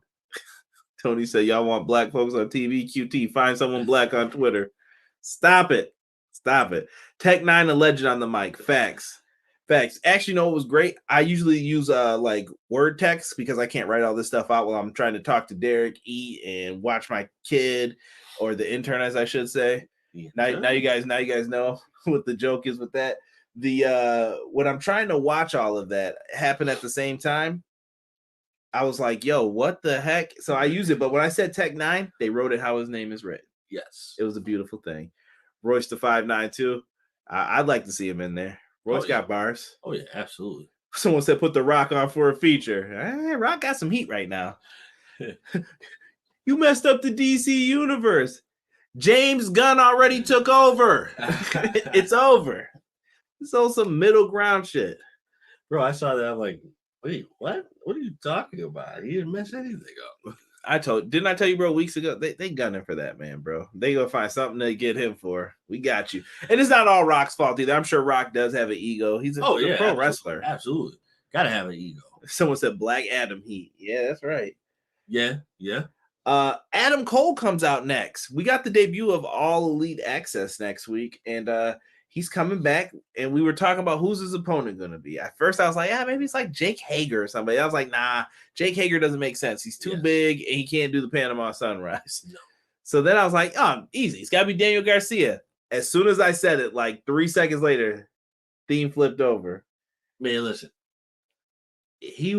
Tony said, y'all want black folks on TV? QT, find someone black on Twitter. Stop it. Tech Nine, a legend on the mic. Facts. Actually, you know what was great? I usually use like word text because I can't write all this stuff out while I'm trying to talk to Derek, eat, and watch my kid, or the intern, as I should say. Yeah. Now you guys know what the joke is with that. When I'm trying to watch all of that happen at the same time, I was like, yo, what the heck? So I use it, but when I said Tech Nine, they wrote it how his name is written. Yes. It was a beautiful thing. Royce the 592. I'd like to see him in there. Royce got bars. Oh, yeah, absolutely. Someone said put The Rock on for a feature. Rock got some heat right now. You messed up the DC universe. James Gunn already took over. It's over. It's all some middle ground shit. Bro, I saw that. I'm like, wait, what? What are you talking about? He didn't mess anything up. Didn't I tell you, bro, weeks ago? They gunning for that, man, bro. They gonna find something to get him for. We got you. And it's not all Rock's fault either. I'm sure Rock does have an ego. He's a pro wrestler. Absolutely. Gotta have an ego. Someone said Black Adam Heat. Yeah, that's right. Yeah. Adam Cole comes out next. We got the debut of All Elite Access next week, and he's coming back. And we were talking about who's his opponent going to be. At first, I was like, maybe it's like Jake Hager or somebody. I was like, nah, Jake Hager doesn't make sense. He's too big, and he can't do the Panama Sunrise. No. So then I was like, easy. It's got to be Daniel Garcia. As soon as I said it, like 3 seconds later, theme flipped over. Man, listen. He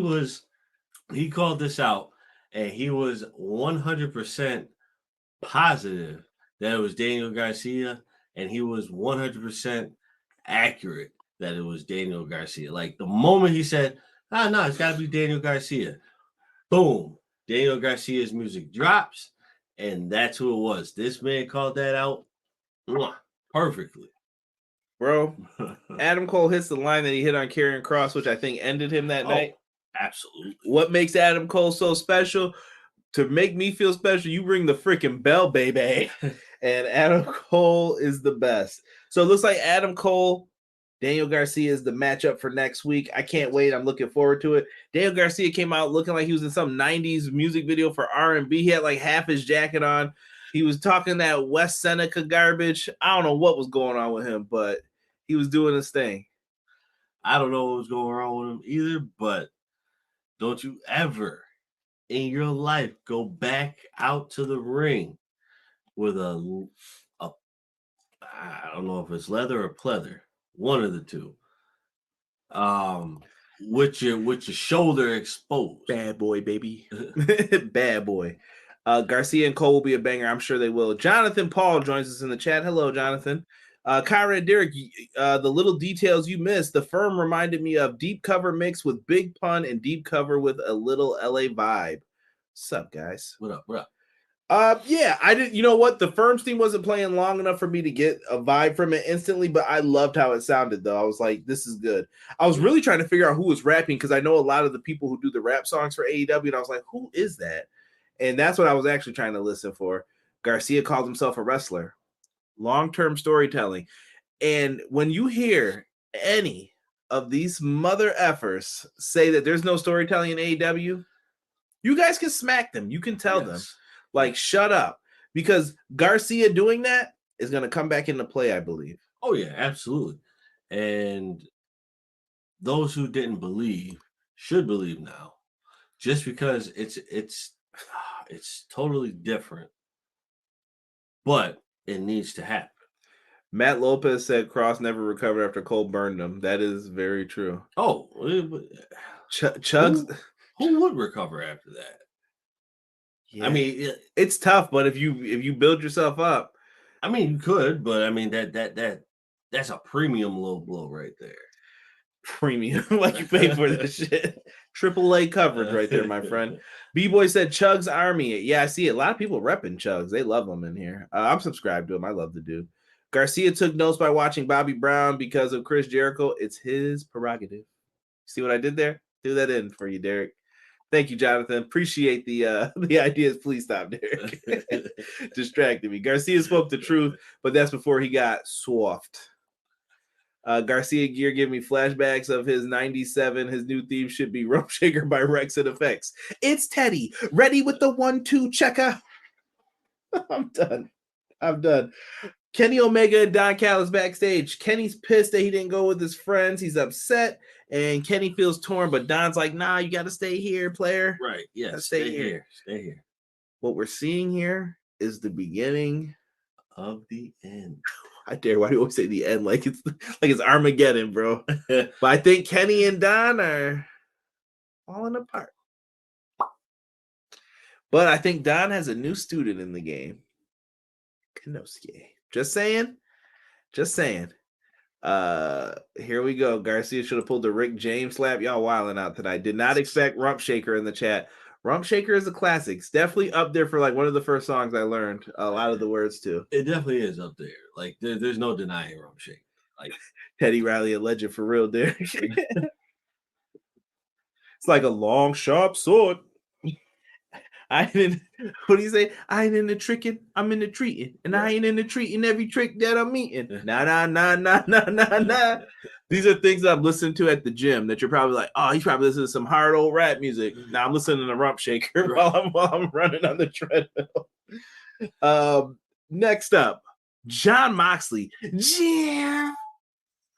called this out. And he was 100% positive that it was Daniel Garcia, and he was 100% accurate that it was Daniel Garcia. Like the moment he said, no, it's got to be Daniel Garcia. Boom. Daniel Garcia's music drops, and that's who it was. This man called that out perfectly. Bro, Adam Cole hits the line that he hit on Karrion Kross, which I think ended him that night. Absolutely. What makes Adam Cole so special? To make me feel special, you ring the freaking bell, baby. And Adam Cole is the best. So it looks like Adam Cole, Daniel Garcia is the matchup for next week. I can't wait. I'm looking forward to it. Daniel Garcia came out looking like he was in some 90s music video for R&B. He had like half his jacket on. He was talking that West Seneca garbage. I don't know what was going on with him, but he was doing his thing. I don't know what was going wrong with him either, but don't you ever in your life go back out to the ring with a I don't know if it's leather or pleather, one of the two. With your shoulder exposed. Bad boy, baby. Bad boy. Garcia and Cole will be a banger. I'm sure they will. Jonathan Paul joins us in the chat. Hello, Jonathan. Kyra and Derek, the little details you missed. The firm reminded me of Deep Cover mix with Big Pun and Deep Cover with a little LA vibe. What's up, guys? What up? Yeah, I didn't. You know what? The Firm's theme wasn't playing long enough for me to get a vibe from it instantly, but I loved how it sounded, though. I was like, this is good. I was really trying to figure out who was rapping because I know a lot of the people who do the rap songs for AEW, and I was like, who is that? And that's what I was actually trying to listen for. Garcia called himself a wrestler. Long-term storytelling. And when you hear any of these mother effers say that there's no storytelling in AEW, you guys can smack them. You can tell them. Like, shut up. Because Garcia doing that is going to come back into play, I believe. Oh, yeah, absolutely. And those who didn't believe should believe now. Just because it's totally different. But it needs to happen. Matt Lopez said Cross never recovered after Cole burned him. That is very true. Oh, Chugs. Who would recover after that? Yeah. I mean, it's tough, but if you build yourself up, I mean, you could, but I mean that's a premium low blow right there. Premium, like you pay for this shit. AAA coverage right there, my friend. B-Boy said Chugs Army. Yeah, I see it. A lot of people repping Chugs. They love him in here. I'm subscribed to him. I love the dude. Garcia took notes by watching Bobby Brown because of Chris Jericho. It's his prerogative. See what I did there? Do that in for you, Derek. Thank you, Jonathan. Appreciate the ideas. Please stop, Derek. Distracted me. Garcia spoke the truth, but that's before he got soft. Garcia Gear gave me flashbacks of his 97. His new theme should be Rope Shaker by Rex and Effects. It's Teddy, ready with the 1-2 checker. I'm done. Kenny Omega and Don Callis backstage. Kenny's pissed that he didn't go with his friends. He's upset, and Kenny feels torn, but Don's like, nah, you got to stay here, player. Right, yeah, Stay here. Stay here. What we're seeing here is the beginning of the end. I dare. Why do you always say the end? Like it's Armageddon, bro. But I think Kenny and Don are falling apart. But I think Don has a new student in the game. Kanosuke. Just saying. Here we go. Garcia should have pulled the Rick James slap. Y'all wilding out tonight. Did not expect Rump Shaker in the chat. Rump Shaker is a classic. It's definitely up there for like one of the first songs I learned a lot of the words to. It definitely is up there. Like there's no denying Rump Shaker. Like Teddy Riley, a legend for real, Derek. It's like a long, sharp sword. What do you say? I ain't in the tricking, I'm in the treating. And I ain't in the treating every trick that I'm eating. Nah. These are things that I'm listening to at the gym that you're probably like, oh, he's probably listening to some hard old rap music. Now I'm listening to Rump Shaker while I'm running on the treadmill. Next up, Jon Moxley.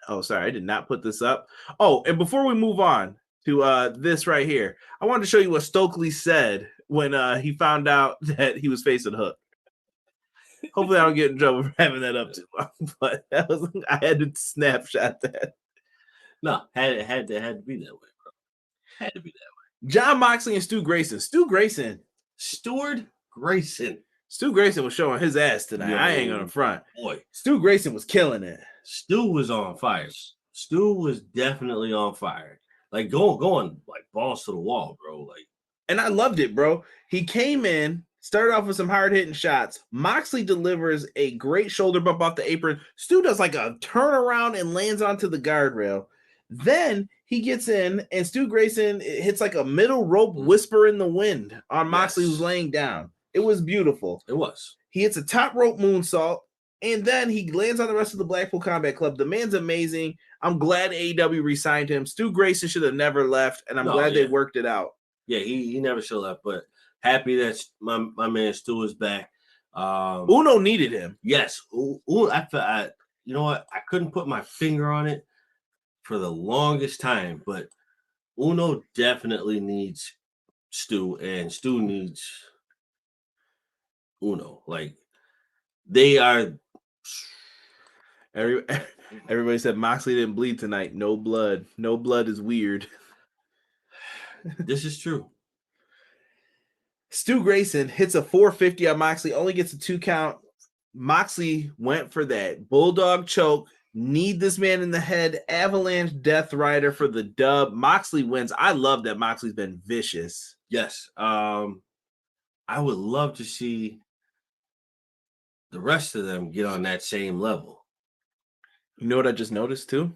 Oh, sorry, I did not put this up. Oh, and before we move on to this right here, I wanted to show you what Stokely said when he found out that he was facing Hook. Hopefully I don't get in trouble for having that up too long, but I had to snapshot that. No, had to be that way, bro. Had to be that way. Jon Moxley and Stu Grayson. Stu Grayson was showing his ass tonight. I ain't gonna front. Boy, Stu Grayson was killing it. Stu was on fire. Stu was definitely on fire. Like going like balls to the wall, bro. Like, and I loved it, bro. He came in, started off with some hard-hitting shots. Moxley delivers a great shoulder bump off the apron. Stu does like a turnaround and lands onto the guardrail. Then he gets in, and Stu Grayson hits like a middle rope whisper in the wind on Moxley, who's laying down. It was beautiful. It was. He hits a top rope moonsault, and then he lands on the rest of the Blackpool Combat Club. The man's amazing. I'm glad AEW re-signed him. Stu Grayson should have never left, and I'm glad they worked it out. Yeah, he never should have left, but happy that my man Stu is back. Uno needed him. Yes. You know what? I couldn't put my finger on it. for the longest time, but Uno definitely needs Stu, and Stu needs Uno. Like, they are. Everybody said Moxley didn't bleed tonight. No blood. No blood is weird. This is true. Stu Grayson hits a 450 on Moxley, only gets a 2 count. Moxley went for that bulldog choke. Need this man in the head. Avalanche Death Rider for the dub. Moxley wins. I love that Moxley's been vicious. Yes. I would love to see the rest of them get on that same level. You know what I just noticed too?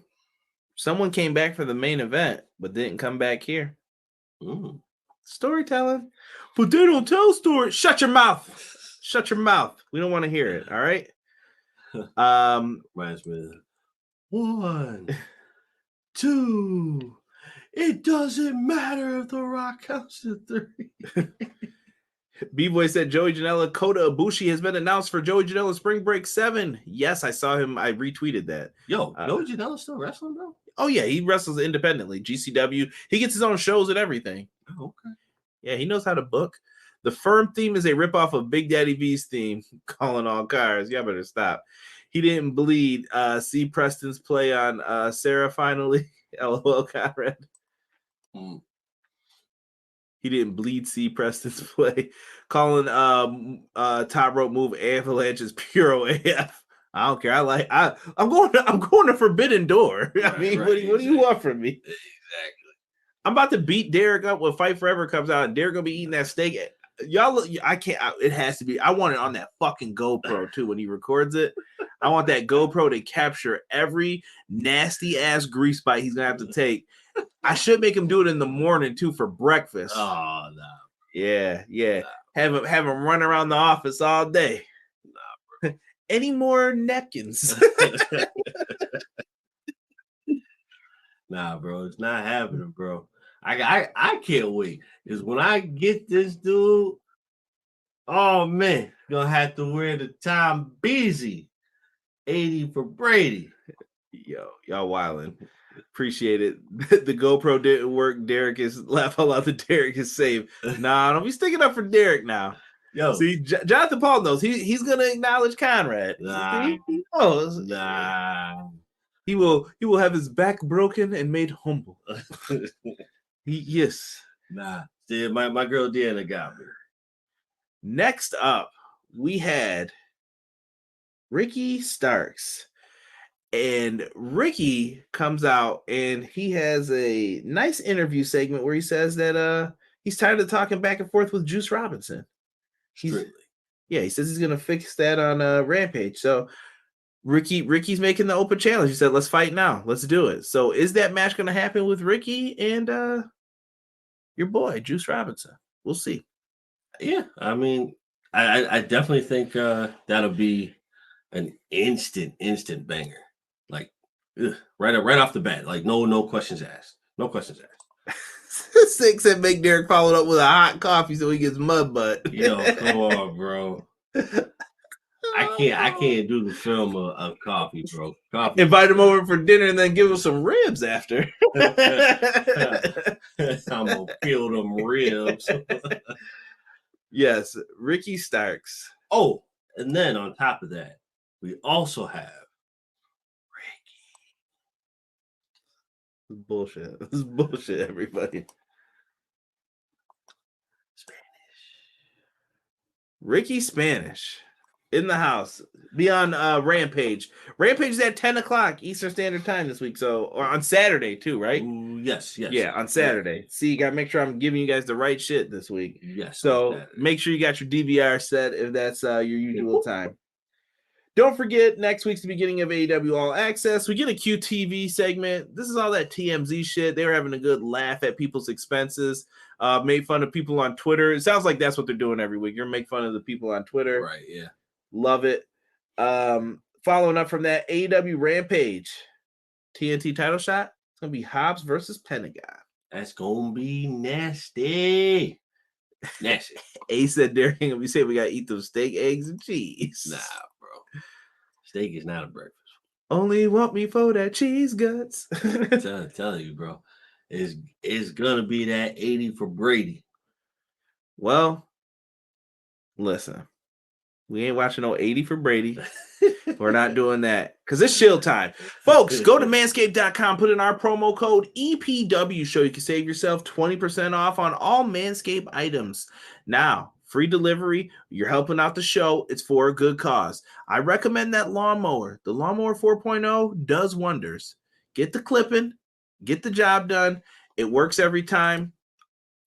Someone came back for the main event, but didn't come back here. Storytelling. But they don't tell stories. Shut your mouth. Shut your mouth. We don't want to hear it. All right. Reminds me of 1, 2. It doesn't matter if the Rock counts to 3. B-Boy said Joey Janela, Kota Ibushi has been announced for Joey Janela Spring Break 7. Yes, I saw him. I retweeted that. Yo, Joey Janela still wrestling, bro? Oh, yeah. He wrestles independently. GCW. He gets his own shows and everything. Oh, okay. Yeah, he knows how to book. The Firm theme is a ripoff of Big Daddy V's theme, calling all cars. Y'all better stop. He didn't bleed. See Preston's play on Sarah finally. LOL, Conrad. He didn't bleed. See Preston's play. Calling top rope move Avalanche is pure AF. I don't care. I'm going to Forbidden Door. I mean, right. What do you want from me? Exactly. I'm about to beat Derek up when Fight Forever comes out, and Derek gonna be eating that steak. Y'all, I can't. It has to be. I want it on that fucking GoPro too when he records it. I want that GoPro to capture every nasty ass grease bite he's gonna have to take. I should make him do it in the morning too for breakfast. Oh no. Yeah. Nah. Have him run around the office all day. Nah, bro. Any more napkins? Nah, bro, it's not happening, bro. I can't wait. Because when I get this dude, oh man, gonna have to wear the Tom Beasy 80 for Brady. Yo, y'all wildin'. Appreciate it. The GoPro didn't work. Derek is laugh out loud. The Derek is safe. Nah, don't be sticking up for Derek now. Yo, see, Jonathan Paul knows he's gonna acknowledge Conrad. Nah, he knows. Nah. He will have his back broken and made humble. Yes. Nah. See, my girl Deanna got me. Next up, we had Ricky Starks. And Ricky comes out and he has a nice interview segment where he says that he's tired of talking back and forth with Juice Robinson. He says he's gonna fix that on Rampage. So Ricky's making the open challenge. He said, let's fight now. Let's do it. So is that match gonna happen with Ricky and your boy, Juice Robinson? We'll see. Yeah, I mean, I definitely think that'll be an instant banger. Like right off the bat. Like no questions asked. No questions asked. Six and make Derek follow up with a hot coffee so he gets mud butt. Yo, come on, bro. I can't do the film of coffee, bro. Coffee. Invite him over for dinner and then give him some ribs after. I'm gonna peel them ribs. Yes, Ricky Starks. Oh, and then on top of that, we also have Bullshit. This is bullshit, everybody. Ricky Spanish in the house. Be on Rampage. Rampage is at 10 o'clock Eastern Standard Time this week. So, or on Saturday too, right? Yes. Yeah, on Saturday. Yeah. See, you got to make sure I'm giving you guys the right shit this week. Yes. So make sure you got your DVR set if that's your usual time. Don't forget, next week's the beginning of AEW All Access. We get a QTV segment. This is all that TMZ shit. They were having a good laugh at people's expenses. Made fun of people on Twitter. It sounds like that's what they're doing every week. You're making fun of the people on Twitter. Right, yeah. Love it. Following up from that, AEW Rampage. TNT title shot. It's going to be Hobbs versus Pentagon. That's going to be nasty. Nasty. A said Derek ain't going to be saying we got to eat those steak, eggs, and cheese. Nah. Steak is not a breakfast. Only want me for that cheese guts. Tell you, bro. It's gonna be that 80 for Brady. Well, listen. We ain't watching no 80 for Brady. We're not doing that because it's shield time. Folks, go to manscaped.com, put in our promo code EPW show. You can save yourself 20% off on all Manscaped items. Now, free delivery. You're helping out the show. It's for a good cause. I recommend that lawnmower. The Lawnmower 4.0 does wonders. Get the clipping. Get the job done. It works every time.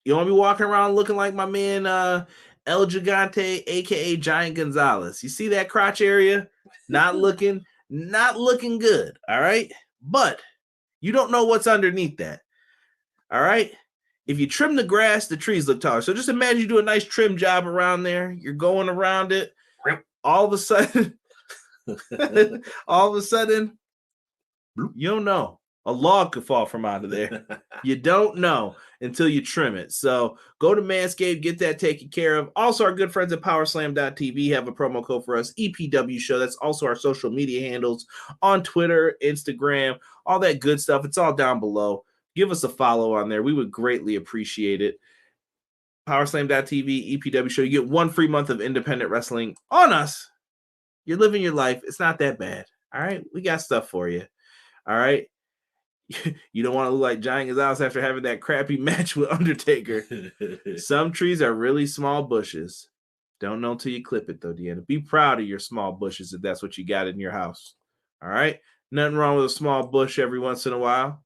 You don't want to be walking around looking like my man El Gigante, aka Giant Gonzalez. You see that crotch area? Not looking good. All right. But you don't know what's underneath that. All right. If you trim the grass, the trees look taller. So just imagine you do a nice trim job around there. You're going around it. All of a sudden, you don't know. A log could fall from out of there. You don't know until you trim it. So go to Manscaped, get that taken care of. Also, our good friends at powerslam.tv have a promo code for us, EPW show. That's also our social media handles on Twitter, Instagram, all that good stuff. It's all down below. Give us a follow on there. We would greatly appreciate it. Powerslam.tv, EPW show. You get 1 free month of independent wrestling on us. You're living your life. It's not that bad. All right. We got stuff for you. All right. You don't want to look like Giant Gonzalez after having that crappy match with Undertaker. Some trees are really small bushes. Don't know until you clip it, though, Deanna. Be proud of your small bushes if that's what you got in your house. All right? Nothing wrong with a small bush every once in a while.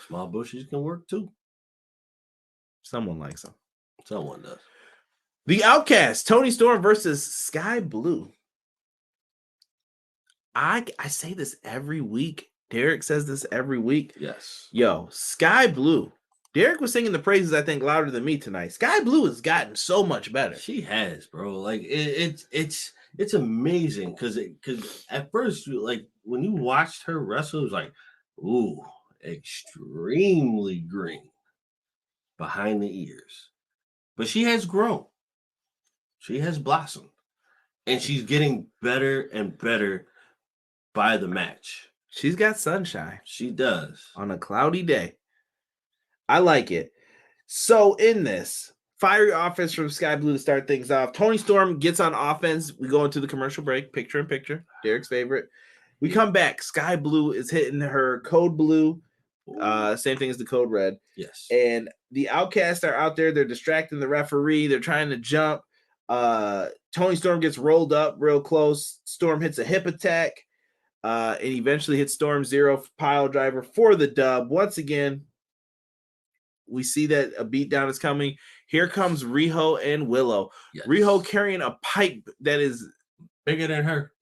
Small bushes can work, too. Someone likes them. Someone does. The Outcast, Toni Storm versus Skye Blue. I say this every week. Derek says this every week. Yes. Yo, Skye Blue. Derek was singing the praises, I think, louder than me tonight. Skye Blue has gotten so much better. She has, bro. Like it's amazing because at first, like when you watched her wrestle, it was like, ooh, extremely green behind the ears. But she has grown. She has blossomed. And she's getting better and better by the match. She's got sunshine. She does. On a cloudy day. I like it. So in this, fiery offense from Skye Blue to start things off. Toni Storm gets on offense. We go into the commercial break. Picture in picture. Derek's favorite. We come back. Skye Blue is hitting her code blue. Same thing as the code red. Yes. And the Outcasts are out there. They're distracting the referee. They're trying to jump. Toni Storm gets rolled up real close. Storm hits a hip attack. And eventually hits Storm Zero pile driver for the dub. Once again, we see that a beatdown is coming. Here comes Riho and Willow. Yes. Riho carrying a pipe that is bigger than her.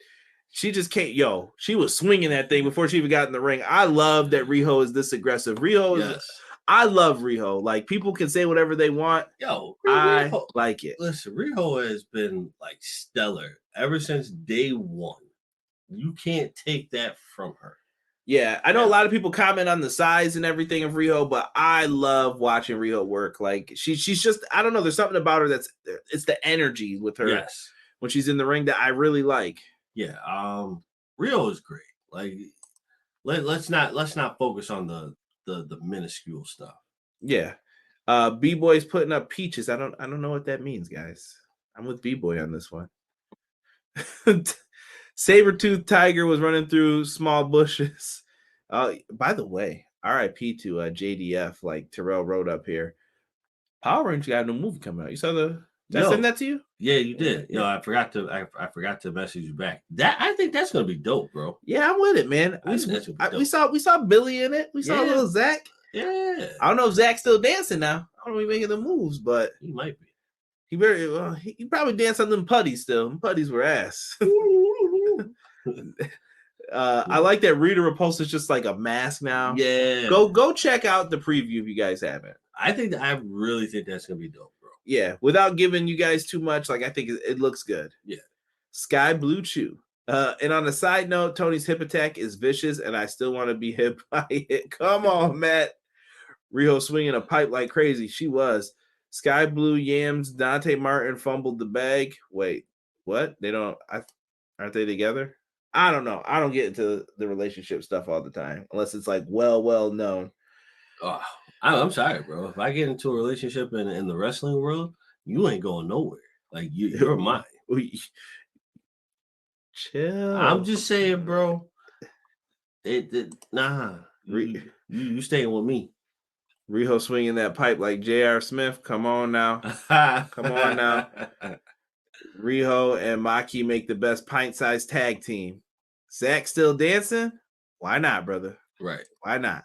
She just can't. Yo, she was swinging that thing before she even got in the ring. I love that Riho is this aggressive. I love Riho. Like, people can say whatever they want. Yo, I Riho, like it. Listen, Riho has been like stellar ever since day one. You can't take that from her. Yeah, I know a lot of people comment on the size and everything of Riho, but I love watching Riho work. Like, she's just, I don't know, there's something about her it's the energy with her when she's in the ring that I really like. Yeah, Riho is great. Like, let's not focus on the minuscule stuff. Yeah. B-Boy's putting up peaches. I don't know what that means, guys. I'm with B-Boy on this one. Saber-toothed tiger was running through small bushes. By the way, RIP to JDF, like Terrell wrote up here. Power Rangers got a new movie coming out. You saw did I send that to you? Yeah, you did. Yeah. I forgot to message you back. I think that's gonna be dope, bro. Yeah, I'm with it, man. We saw Billy in it. We saw little Zach. Yeah. I don't know if Zach's still dancing now. I don't know if he's making the moves, but he might be. He probably danced on them putties still. Them putties were ass. I like that Rita Repulsa's just like a mask now. Yeah. Go check out the preview if you guys haven't. I really think that's gonna be dope, bro. Yeah, without giving you guys too much, like I think it looks good. Yeah. Skye Blue Chew. And on a side note, Tony's hip attack is vicious, and I still want to be hit by it. Come on, Matt. Riho swinging a pipe like crazy. She was. Skye Blue yams. Dante Martin fumbled the bag. Wait, what? They don't. Aren't they together? I don't know. I don't get into the relationship stuff all the time unless it's like well known. Oh, I'm sorry, bro. If I get into a relationship in the wrestling world, you ain't going nowhere. Like you're mine. Chill. I'm just saying, bro. Nah. You staying with me. Riho swinging that pipe like J.R. Smith. Come on now. Come on now. Riho and Maki make the best pint-sized tag team. Zach still dancing? Why not, brother? Right. Why not?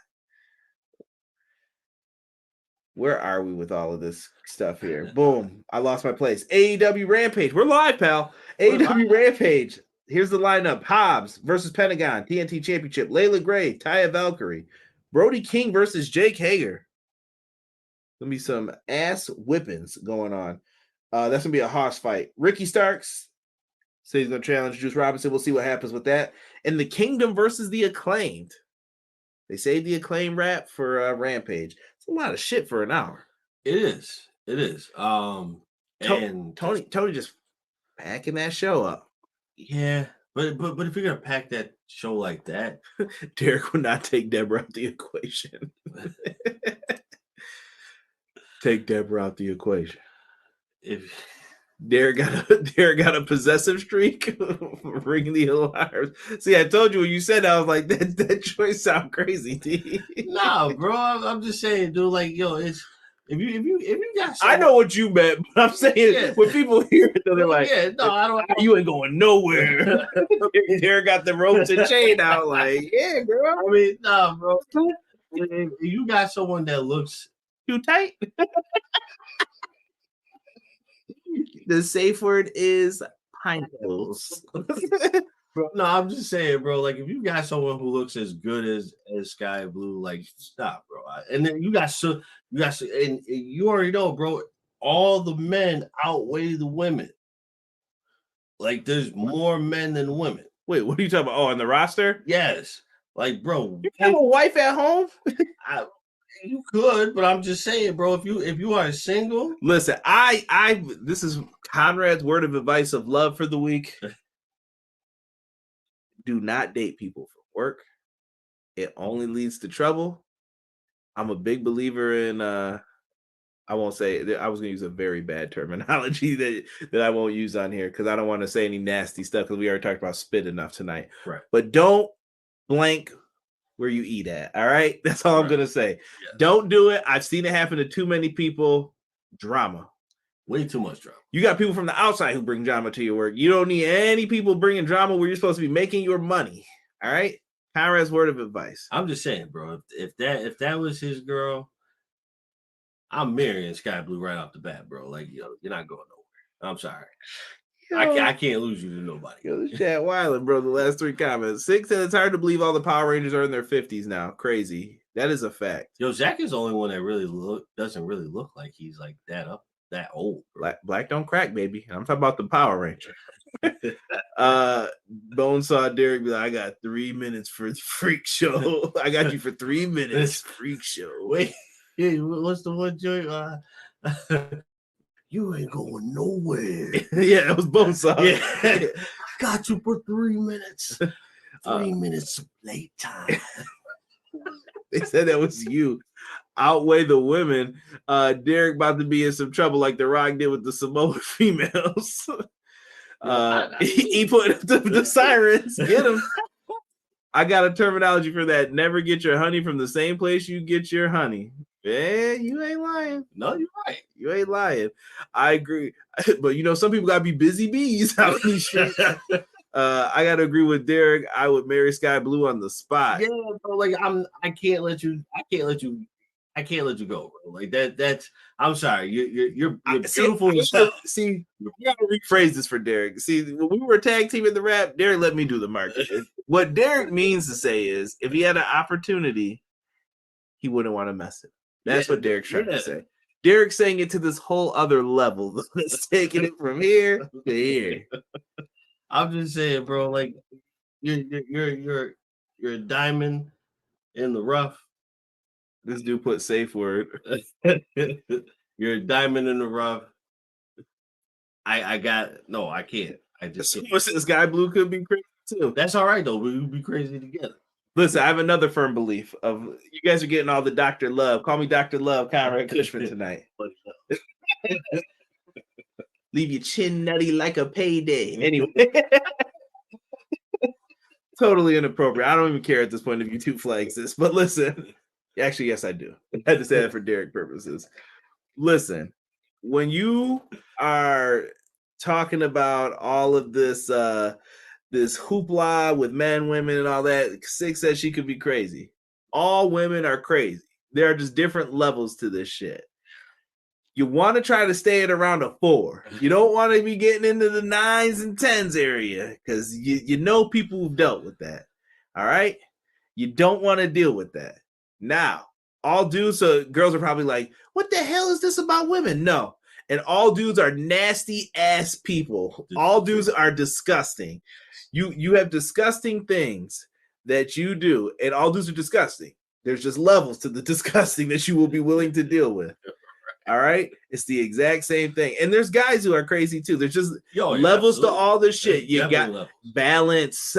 Where are we with all of this stuff here? Boom. I lost my place. AEW Rampage. We're live, pal. AEW Rampage. Here's the lineup. Hobbs versus Pentagon. TNT Championship. Layla Gray. Taya Valkyrie. Brody King versus Jake Hager. Gonna be some ass whippings going on. That's gonna be a hoss fight. Ricky Starks says he's gonna challenge Juice Robinson. We'll see what happens with that. And the Kingdom versus the Acclaimed. They saved the Acclaimed rap for Rampage. It's a lot of shit for an hour. It is. And Tony just packing that show up. Yeah, but if you're gonna pack that show like that, Derek would not take Deborah out the equation. Take Deborah out the equation. If Derek got a possessive streak, ring the alarms. See, I told you when you said that, I was like, that choice sound crazy, D. Nah, bro, I'm just saying, dude. Like, yo, it's if you got. I know what you meant, but I'm saying when people hear it, they're like, I don't. You ain't going nowhere. Derek got the ropes and chain out, like, yeah, girl. I mean, nah, bro. If you got someone that looks too tight. The safe word is pineapples. No, I'm just saying, bro. Like, if you got someone who looks as good as Skye Blue, like, stop, bro. And then you got and you already know, bro. All the men outweigh the women. Like, there's more men than women. Wait, what are you talking about? Oh, on the roster? Yes. Like, bro, you have a wife at home? You could, but I'm just saying, bro. If you are single, listen. This is Conrad's word of advice of love for the week. Do not date people for work. It only leads to trouble. I'm a big believer in. I won't say. I was going to use a very bad terminology that I won't use on here because I don't want to say any nasty stuff because we already talked about spit enough tonight. Right. But don't blank where you eat at. All right. That's all I'm going to say. Yes. Don't do it. I've seen it happen to too many people. Drama. Way too much drama. You got people from the outside who bring drama to your work. You don't need any people bringing drama where you're supposed to be making your money. All right. Conrad's word of advice. I'm just saying, bro. If that was his girl, I'm marrying Skye Blue right off the bat, bro. Like, yo, you're not going nowhere. I'm sorry. Yo, I can't lose you to nobody. Yo, this chat wilding, bro. The last 3 comments. 6 said it's hard to believe all the Power Rangers are in their 50s now. Crazy. That is a fact. Yo, Zach is the only one that doesn't really look like he's like that old. Black don't crack, baby. I'm talking about the Power Ranger. Bone saw Derek be like, I got 3 minutes for the freak show. I got you for 3 minutes. Freak show. Wait, what's the one joint? You ain't going nowhere. Yeah, that was Bone saw. Yeah. I got you for 3 minutes. 3 minutes of late time. They said that was you. Outweigh the women. Derek about to be in some trouble like The Rock did with the Samoan females. He put the sirens. Get him. I got a terminology for that. Never get your honey from the same place you get your honey. Yeah, you ain't lying. No, you're right. You ain't lying. I agree. But some people gotta be busy bees out in these streets. I gotta agree with Derek. I would marry Skye Blue on the spot. Yeah, bro. Like I can't let you go, bro. Like that's. I'm sorry. You're beautiful. See, you gotta rephrase this for Derek. See, when we were tag team in the rap, Derek let me do the marketing. What Derek means to say is, if he had an opportunity, he wouldn't want to mess it. That's what Derek's trying to say. Derek's saying it to this whole other level. Let's taking it from here to here. I'm just saying, bro. Like you're a diamond in the rough. This dude put safe word. You're a diamond in the rough. I can't. I just this Skye Blue could be crazy too. That's all right though. We would be crazy together. Listen, I have another firm belief of you guys are getting all the Dr. Love. Call me Dr. Love, Conrad Cushman tonight. Leave your chin nutty like a payday. Anyway. Totally inappropriate. I don't even care at this point if you two flags this, but listen. Actually, yes, I do. I had to say that for Derek purposes. Listen, when you are talking about all of this this hoopla with men, women, and all that, Six says she could be crazy. All women are crazy. There are just different levels to this shit. You want to try to stay at around a 4. You don't want to be getting into the 9s and 10s area because you know people who've dealt with that. All right? You don't want to deal with that. Now, all dudes, so girls are probably like, what the hell is this about women? No. And all dudes are nasty ass people. All dudes are disgusting. You have disgusting things that you do, and all dudes are disgusting. There's just levels to the disgusting that you will be willing to deal with. All right, it's the exact same thing. And there's guys who are crazy too. There's just levels to all this shit. You got balance,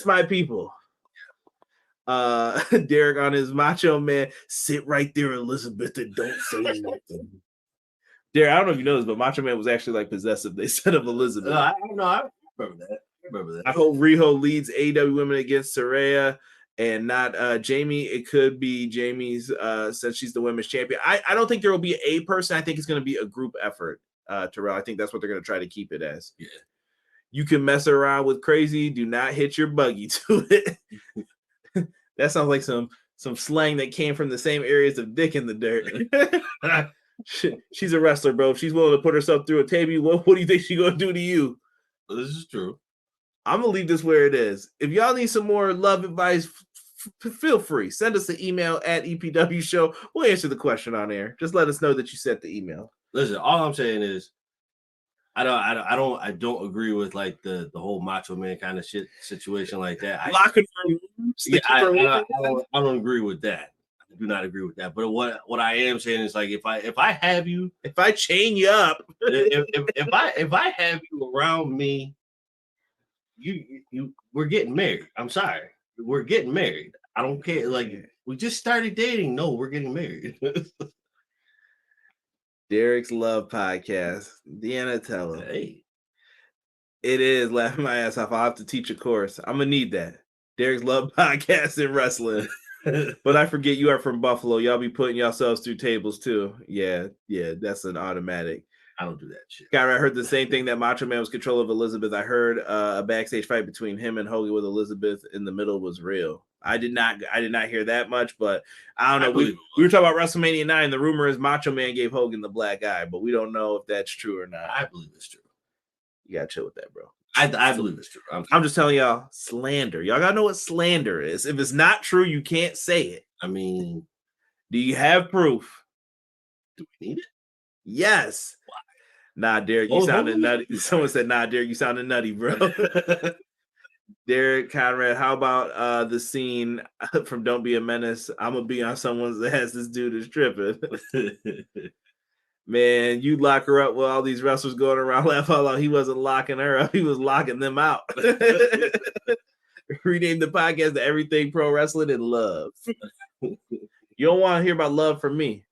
my people. Derek on his Macho Man, sit right there, Elizabeth, and don't say nothing. Derek, I don't know if you know this, but Macho Man was actually like possessive. They said of Elizabeth. I don't know. I remember that. I hope Riho leads AEW women against Saraya and not Jamie. It could be Jamie's since she's the women's champion. I don't think there will be a person. I think it's going to be a group effort, Terrell. I think that's what they're going to try to keep it as. Yeah. You can mess around with crazy. Do not hit your buggy to it. That sounds like some slang that came from the same areas of dick in the dirt. She's a wrestler, bro. If she's willing to put herself through a table, what do you think she's going to do to you? This is true. I'm going to leave this where it is. If y'all need some more love advice, feel free. Send us an email at EPW Show. We'll answer the question on air. Just let us know that you sent the email. Listen, all I'm saying is I don't agree with like the whole Macho Man kind of shit situation like that. I don't agree with that. I do not agree with that. But what I am saying is like if I chain you up, if I have you around me, we're getting married. I'm sorry. We're getting married. I don't care. Like we just started dating. No, we're getting married. Derek's Love Podcast. Deanna, tell him. Hey. It is laughing my ass off. I'll have to teach a course. I'm gonna need that. Derek's Love Podcast in wrestling. But I forget you are from Buffalo. Y'all be putting yourselves through tables too. Yeah, that's an automatic. I don't do that shit. I heard the same thing that Macho Man was control of Elizabeth. I heard a backstage fight between him and Hogan with Elizabeth in the middle was real. I did not hear that much, but I don't know. We were talking about WrestleMania 9. The rumor is Macho Man gave Hogan the black eye, but we don't know if that's true or not. I believe it's true. You gotta chill with that, bro. I believe it's true. I'm just telling y'all, slander. Y'all gotta know what slander is. If it's not true, you can't say it. I mean, do you have proof? Do we need it? Yes. Why? Nah, Derek, you sounded nutty. Someone said, nah, Derek, you sounded nutty, bro. Derek, Conrad, how about the scene from Don't Be a Menace? I'm going to be on someone's ass. This dude is tripping. Man, you lock her up with all these wrestlers going around laugh out loud. He wasn't locking her up. He was locking them out. Rename the podcast to Everything Pro Wrestling and Love. You don't want to hear about love from me.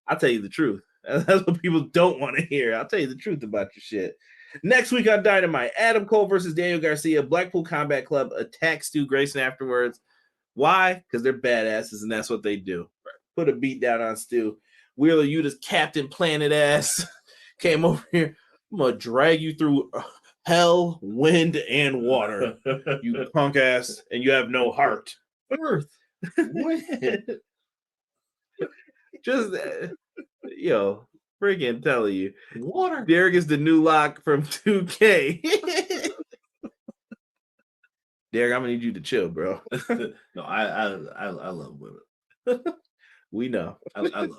I'll tell you the truth. That's what people don't want to hear. I'll tell you the truth about your shit. Next week on Dynamite, Adam Cole versus Daniel Garcia. Blackpool Combat Club attacks Stu Grayson afterwards. Why? Because they're badasses, and that's what they do. Put a beat down on Stu. Wheeler, you this Captain Planet ass came over here. I'm going to drag you through hell, wind, and water. You punk ass, and you have no heart. Earth. Just... Yo, freaking telling you. Water. Derek is the new lock from 2K. Derek, I'm gonna need you to chill, bro. No, I love women. We know. I love women.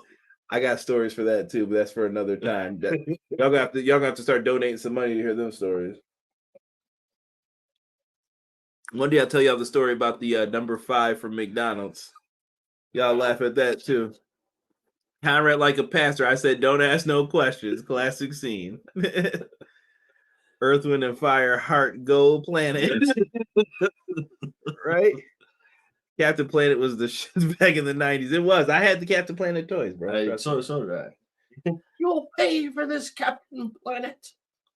I got stories for that too, but that's for another time. Y'all gonna have to start donating some money to hear them stories. One day I'll tell y'all the story about the number 5 from McDonald's. Y'all laugh at that too. Conrad like a pastor. I said, don't ask no questions. Classic scene. Earth, Wind, and Fire, Heart, Gold Planet. Right? Captain Planet was the shit back in the 90s. It was. I had the Captain Planet toys, bro. So did I. You'll pay for this, Captain Planet.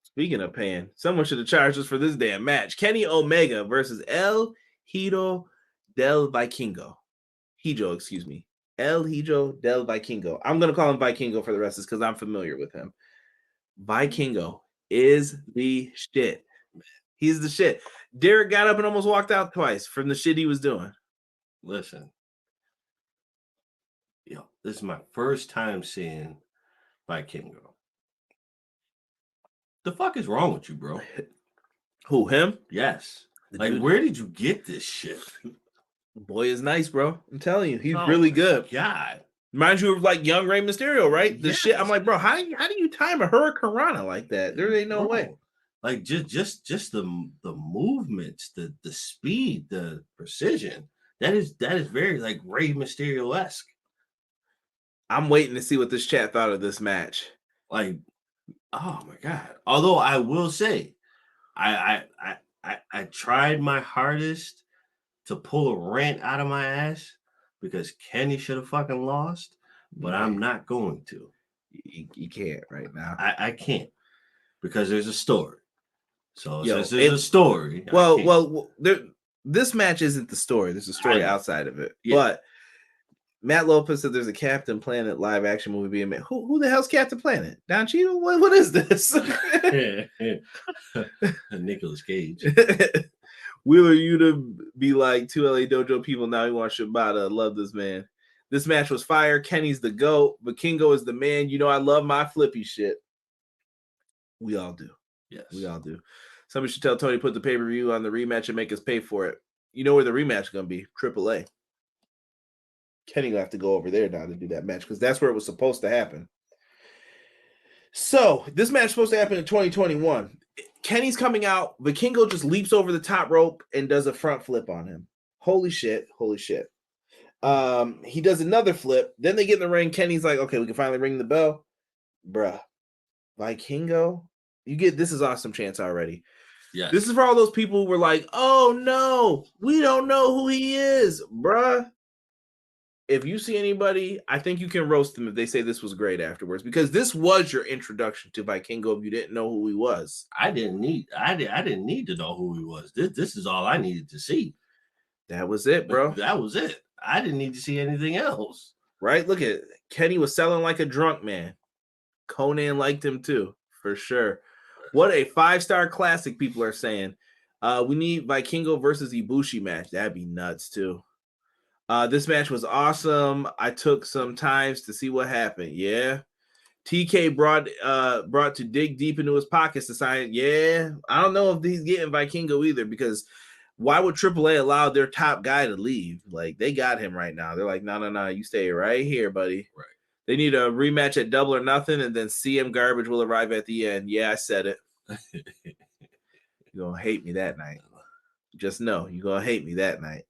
Speaking of paying, someone should have charged us for this damn match. Kenny Omega versus El Hijo Del Vikingo. Excuse me. El Hijo Del Vikingo. I'm going to call him Vikingo for the rest of this because I'm familiar with him. Vikingo is the shit. He's the shit. Derek got up and almost walked out twice from the shit he was doing. Listen, this is my first time seeing Vikingo. The fuck is wrong with you, bro? Who, him? Yes. Like, where did you get this shit? Boy is nice, bro. I'm telling you, he's really good. God. Reminds you of like young Rey Mysterio, right? The shit. I'm like, bro, how do you time a hurricanrana like that? There ain't no way. Like just the movements, the speed, the precision. That is very like Rey Mysterio-esque. I'm waiting to see what this chat thought of this match. Like, oh my God. Although I will say, I tried my hardest to pull a rant out of my ass because Kenny should have fucking lost, but I'm not going to. You can't right now. I can't because there's a story. So since there's a story. Well, this match isn't the story. There's a story outside of it. Yeah. But Matt Lopez said there's a Captain Planet live action movie being made. Who the hell's Captain Planet? Don Cheadle? What is this? Nicolas Cage. Wheeler, you to be like 2 LA Dojo people now. You want Shibata. Love this man. This match was fire. Kenny's the GOAT. Vikingo is the man. You know I love my flippy shit. We all do. Yes. We all do. Somebody should tell Tony to put the pay-per-view on the rematch and make us pay for it. You know where the rematch is going to be? AAA. Kenny will have to go over there now to do that match because that's where it was supposed to happen. So this match is supposed to happen in 2021. Kenny's coming out. Vikingo just leaps over the top rope and does a front flip on him. Holy shit. Holy shit. He does another flip. Then they get in the ring. Kenny's like, okay, we can finally ring the bell. Bruh. Vikingo. You get this is awesome chance already. Yeah. This is for all those people who were like, oh no, we don't know who he is. Bruh. If you see anybody, I think you can roast them if they say this was great afterwards, because this was your introduction to Vikingo if you didn't know who he was. I didn't need to know who he was. This is all I needed to see. That was it, bro. That was it. I didn't need to see anything else. Right? Look at it. Kenny was selling like a drunk man. Conan liked him too, for sure. What a 5-star classic, people are saying. We need Vikingo versus Ibushi match. That'd be nuts too. This match was awesome. I took some times to see what happened. Yeah. TK brought to dig deep into his pockets to sign. Yeah. I don't know if he's getting Vikingo either, because why would AAA allow their top guy to leave? Like, they got him right now. They're like, no, you stay right here, buddy. Right. They need a rematch at Double or Nothing, and then CM Garbage will arrive at the end. Yeah, I said it. You're going to hate me that night. Just know you're going to hate me that night.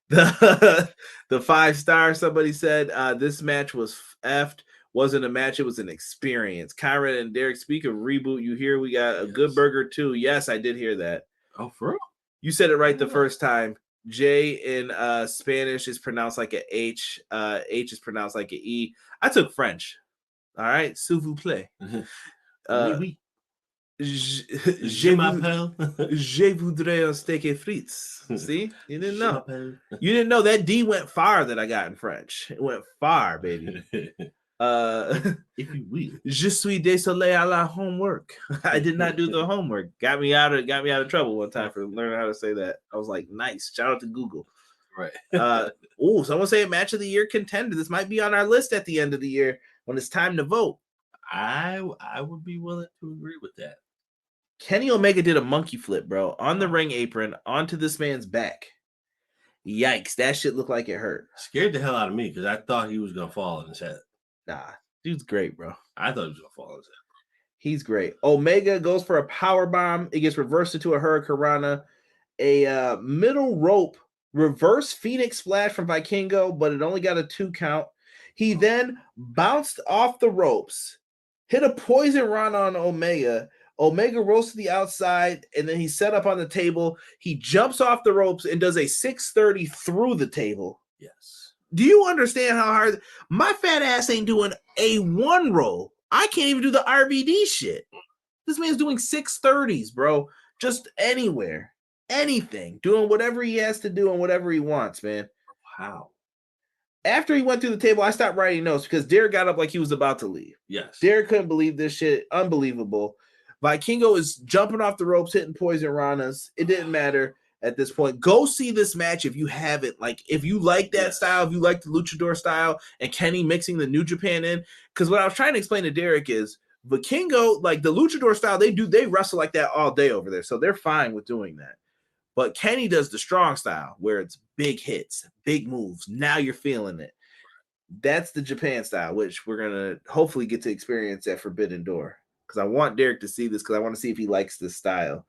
The 5-star, somebody said, this match was effed. Wasn't a match, it was an experience. Kyron and Derek, speak of reboot, you hear we got a good burger too. Yes, I did hear that. Oh, for real? You said it right the first time. J in Spanish is pronounced like a H. H is pronounced like an E. I took French. All right, s'il vous plaît. Oui. Je voudrais un steak et frites. See? You didn't know. You didn't know that D went far that I got in French. It went far, baby. If you will. Je suis désolé à la homework. I did not do the homework. Got me out of trouble one time for learning how to say that. I was like, nice. Shout out to Google. Right. Someone say a match of the year contender. This might be on our list at the end of the year when it's time to vote. I would be willing to agree with that. Kenny Omega did a monkey flip, bro, on the ring apron onto this man's back. Yikes, that shit looked like it hurt. Scared the hell out of me because I thought he was gonna fall on his head. Nah, dude's great, bro. I thought he was gonna fall on his head. He's great. Omega goes for a power bomb. It gets reversed into a hurricanrana. A middle rope reverse Phoenix splash from Vikingo, but it only got a 2 count. He then bounced off the ropes, hit a poison run on Omega, Omega rolls to the outside, and then he's set up on the table. He jumps off the ropes and does a 630 through the table. Yes. Do you understand how hard my fat ass ain't doing a one roll? I can't even do the RVD shit. This man's doing 630s, bro. Just anywhere, anything, doing whatever he has to do and whatever he wants, man. Wow. After he went through the table, I stopped writing notes because Derek got up like he was about to leave. Yes. Derek couldn't believe this shit. Unbelievable. Vikingo is jumping off the ropes, hitting poison ranas. It didn't matter at this point. Go see this match if you haven't. Like, if you like that style, if you like the luchador style, and Kenny mixing the New Japan in. Because what I was trying to explain to Derek is Vikingo, like the luchador style, they wrestle like that all day over there. So they're fine with doing that. But Kenny does the strong style where it's big hits, big moves. Now you're feeling it. That's the Japan style, which we're going to hopefully get to experience at Forbidden Door. Because I want Derek to see this because I want to see if he likes this style.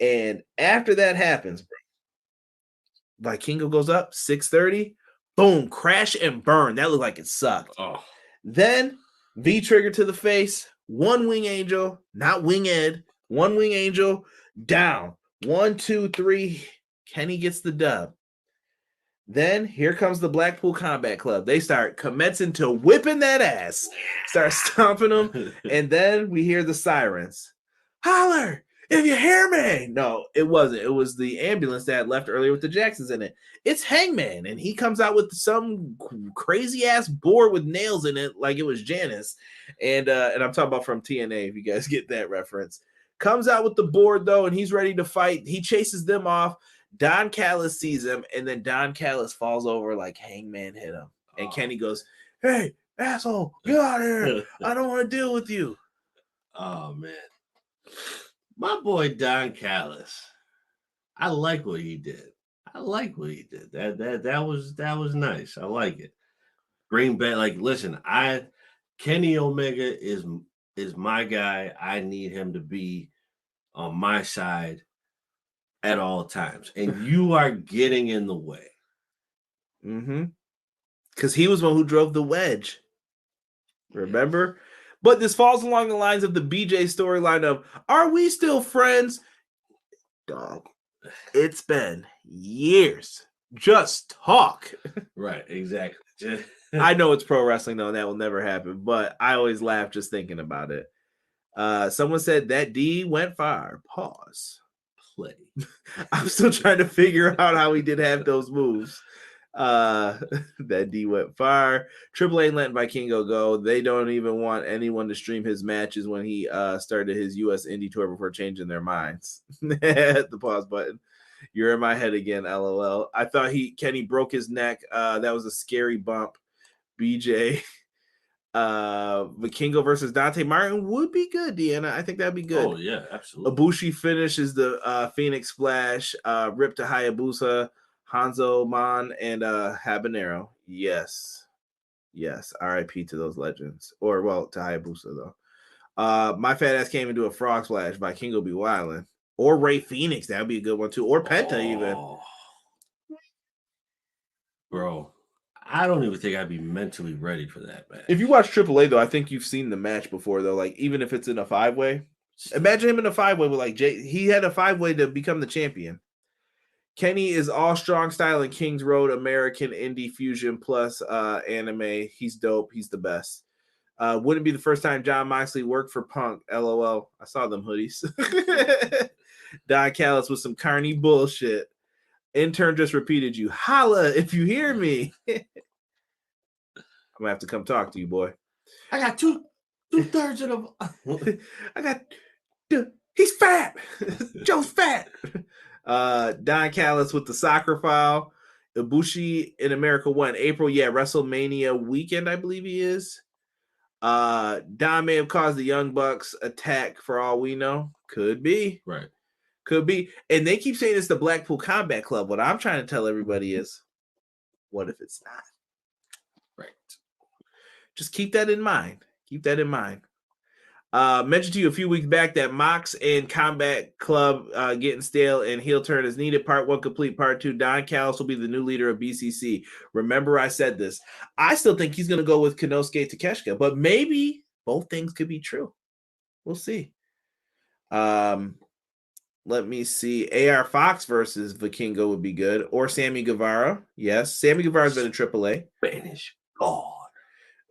And after that happens, Vikingo goes up, 630, boom, crash and burn. That looked like it sucked. Oh. Then V-trigger to the face, one wing angel, not wing Ed, one wing angel, down. 1, 2, 3. Kenny gets the dub. Then here comes the Blackpool Combat Club. They start commencing to whipping that ass, start stomping them, and then we hear the sirens. Holler if you hear me. No, it wasn't. It was the ambulance that left earlier with the Jacksons in it. It's Hangman, and he comes out with some crazy ass board with nails in it, like it was Janice. And I'm talking about from TNA. If you guys get that reference. Comes out with the board, though, and he's ready to fight. He chases them off. Don Callis sees him, and then Don Callis falls over like Hangman hit him. And Kenny goes, hey, asshole, get out of here. I don't want to deal with you. Oh, man. My boy Don Callis, I like what he did. That was nice. I like it. Bring back, like, listen, Kenny Omega is my guy. I need him to be on my side at all times. And you are getting in the way. Mm-hmm. Because he was one who drove the wedge. Remember? But this falls along the lines of the BJ storyline of, are we still friends? Dog, it's been years. Just talk. Right, exactly. I know it's pro wrestling, though, and that will never happen, but I always laugh just thinking about it. Someone said that D went far. Pause. Play. I'm still trying to figure out how he did have those moves. That D went far. Triple A letting Vikingo go. They don't even want anyone to stream his matches when he started his US indie tour before changing their minds. The pause button. You're in my head again, LOL. I thought Kenny broke his neck. That was a scary bump. BJ, Vikingo versus Dante Martin would be good, Deanna. I think that'd be good. Oh, yeah, absolutely. Ibushi finishes the Phoenix Splash, Rip to Hayabusa, Hanzo Man, and Habanero. Yes. RIP to those legends. Or, well, to Hayabusa, though. My fat ass came into a frog splash. Vikingo be wildin'. Or Ray Phoenix. That would be a good one, too. Or Penta, even. Bro, I don't even think I'd be mentally ready for that match. If you watch AAA, though, I think you've seen the match before, though. Like, even if it's in a 5-way. Imagine him in a 5-way with, like, Jay. He had a 5-way to become the champion. Kenny is all strong style in Kings Road, American Indie Fusion plus anime. He's dope. He's the best. Wouldn't be the first time Jon Moxley worked for Punk. LOL. I saw them hoodies. Don Callis with some carny bullshit. Intern just repeated you. Holla if you hear me. I'm gonna have to come talk to you, boy. I got two-thirds of them. I got he's fat. Joe's fat. Don Callis with the soccer foul. Ibushi in America won April. Yeah, WrestleMania weekend, I believe he is. Don may have caused the Young Bucks attack for all we know. Could be. Right. Could be. And they keep saying it's the Blackpool Combat Club. What I'm trying to tell everybody is, what if it's not? Right. Just keep that in mind. Keep that in mind. Mentioned to you a few weeks back that Mox and Combat Club getting stale and heel turn is needed. Part 1 complete. Part 2. Don Callis will be the new leader of BCC. Remember I said this. I still think he's going to go with Konosuke Takeshita, but maybe both things could be true. We'll see. Let me see. AR Fox versus Vikingo would be good, or Sammy Guevara. Yes, Sammy Guevara's been in AAA. Spanish God.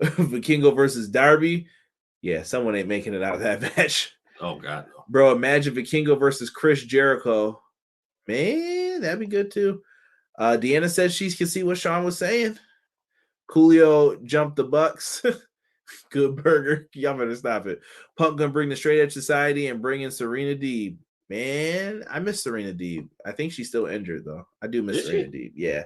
Vikingo versus Darby. Yeah, someone ain't making it out of that match. Oh God, no. Bro, imagine Vikingo versus Chris Jericho. Man, that'd be good too. Deanna said she can see what Sean was saying. Coolio jumped the Bucks. Good burger. Y'all better stop it. Punk gonna bring the Straight Edge Society and bring in Serena Deeb. Man, I miss Serena Deeb. I think she's still injured though. I do miss Serena Deeb. Yeah.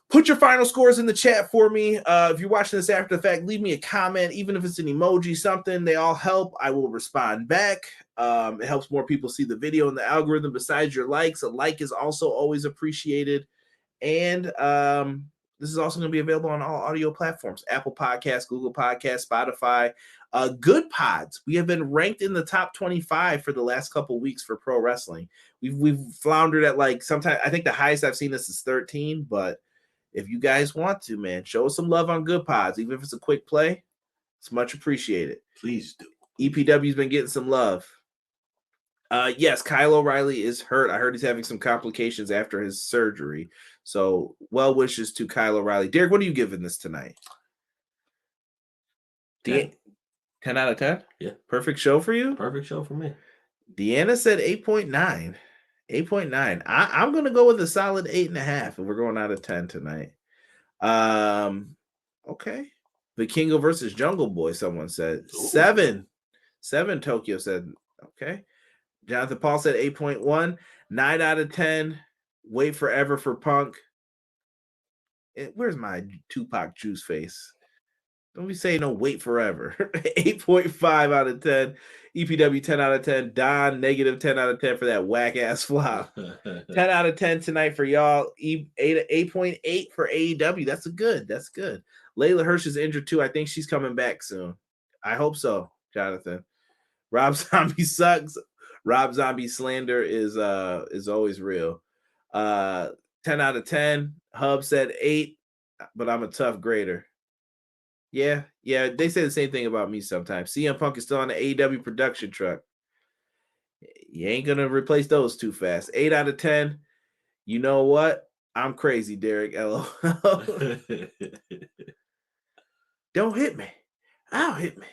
Put your final scores in the chat for me. If you're watching this after the fact, leave me a comment, even if it's an emoji, something. They all help. I will respond back. It helps more people see the video in the algorithm. Besides your likes, a like is also always appreciated. And this is also going to be available on all audio platforms: Apple Podcasts, Google Podcasts, Spotify. Good Pods. We have been ranked in the top 25 for the last couple weeks for pro wrestling. We've floundered at like sometimes. I think the highest I've seen this is 13, but if you guys want to, man, show us some love on Good Pods, even if it's a quick play. It's much appreciated. Please do. EPW's been getting some love. Yes, Kyle O'Reilly is hurt. I heard he's having some complications after his surgery. So well wishes to Kyle O'Reilly. Derek, what are you giving this tonight? 10 out of 10? Yeah. Perfect show for you? Perfect show for me. Deanna said 8.9. 8.9. I'm going to go with a solid 8.5 if we're going out of 10 tonight. Okay. Vikingo versus Jungle Boy, someone said. Ooh. 7. Tokyo said. Okay. Jonathan Paul said 8.1. 9 out of 10. Wait forever for Punk. Where's my Tupac juice face? Don't be saying no wait forever. 8.5 out of 10. EPW 10 out of 10. Don negative 10 out of 10 for that whack ass flop. 10 out of 10 tonight for y'all. 8.8 for AEW. That's good. That's good. Layla Hirsch is injured too. I think she's coming back soon. I hope so, Jonathan. Rob Zombie sucks. Rob Zombie slander is always real. 10 out of 10. Hub said 8, but I'm a tough grader. Yeah, they say the same thing about me sometimes. CM Punk is still on the AEW production truck. You ain't gonna replace those too fast. 8 out of 10. You know what? I'm crazy, Derek. LOL. Don't hit me. I'll hit me.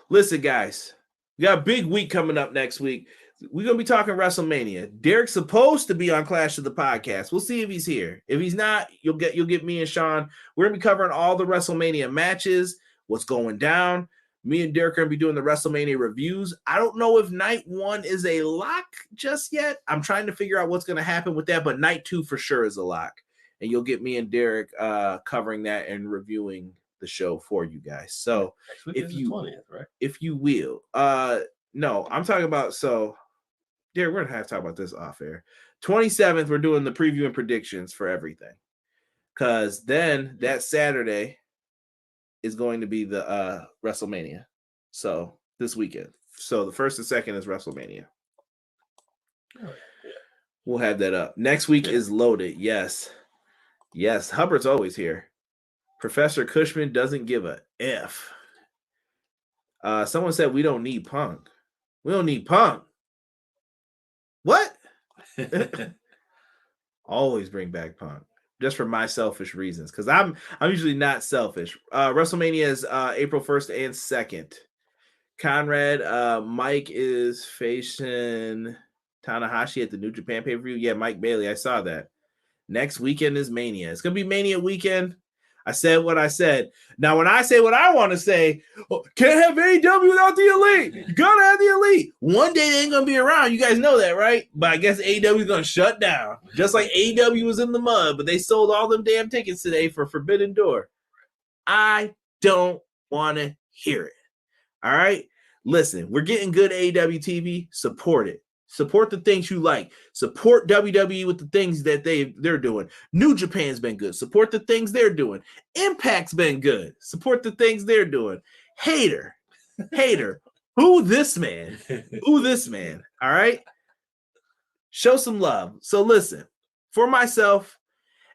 Listen, guys, we got a big week coming up next week. We're going to be talking WrestleMania. Derek's supposed to be on Clash of the Podcast. We'll see if he's here. If he's not, you'll get me and Sean. We're going to be covering all the WrestleMania matches, what's going down. Me and Derek are going to be doing the WrestleMania reviews. I don't know if night 1 is a lock just yet. I'm trying to figure out what's going to happen with that, but night 2 for sure is a lock. And you'll get me and Derek covering that and reviewing the show for you guys. So if you 20th, right? If you will. No, I'm talking about Derek, we're gonna have to talk about this off air. 27th, we're doing the preview and predictions for everything. Cause then that Saturday is going to be the WrestleMania. So this weekend. So the 1st and 2nd is WrestleMania. Oh, yeah. We'll have that up. Next week is loaded. Yes. Hubbard's always here. Professor Cushman doesn't give a F. Someone said we don't need Punk. We don't need Punk. What? Always bring back Punk. Just for my selfish reasons. Because I'm usually not selfish. WrestleMania is April 1st and 2nd. Conrad, Mike is facing Tanahashi at the New Japan pay-per-view. Yeah, Mike Bailey. I saw that. Next weekend is Mania. It's going to be Mania weekend. I said what I said. Now, when I say what I want to say, can't have AEW without the Elite. You gotta have the Elite. One day they ain't gonna be around. You guys know that, right? But I guess AEW is gonna shut down, just like AEW was in the mud. But they sold all them damn tickets today for Forbidden Door. I don't want to hear it. All right, listen. We're getting good AEW TV. Support it. Support the things you like. Support WWE with the things that they're doing. New Japan's been good. Support the things they're doing. Impact's been good. Support the things they're doing. Hater. Who this man? All right? Show some love. So listen, for myself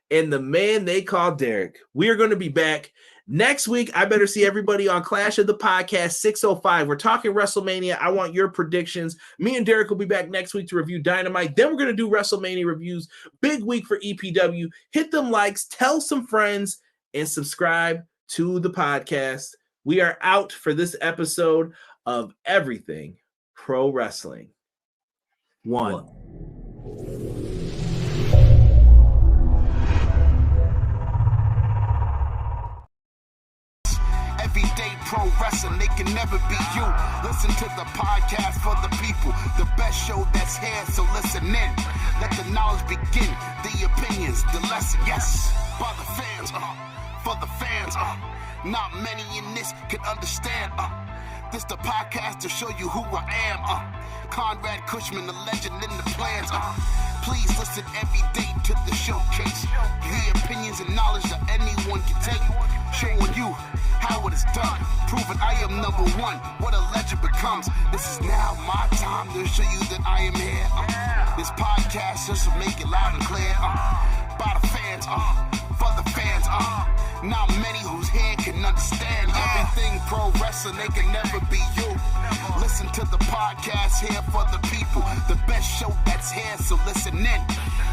and the man they call Derek, we are going to be back Next week, I better see everybody on Clash of the Podcast 605. We're talking WrestleMania. I want your predictions. Me and Derek will be back next week to review Dynamite. Then we're going to do WrestleMania reviews. Big week for EPW. Hit them likes, tell some friends, and subscribe to the podcast. We are out for this episode of Everything Pro Wrestling. One. Everyday pro wrestling, they can never be you. Listen to the podcast for the people, the best show that's here, so listen in. Let the knowledge begin, the opinions, the lesson, yes. By the fans, for the fans, not many in this can understand, this the podcast to show you who I am, Conrad Cushman, the legend in the plans, please listen every day to the showcase, the opinions and knowledge that anyone can take, showing you how it is done, proving I am number one, what a legend becomes. This is now my time to show you that I am here. This podcast just to make it loud and clear. By the fans, for the fans, not many whose head can understand everything pro wrestling, they can never be you. Listen to the podcast here for the people, the best show that's here, so listen in.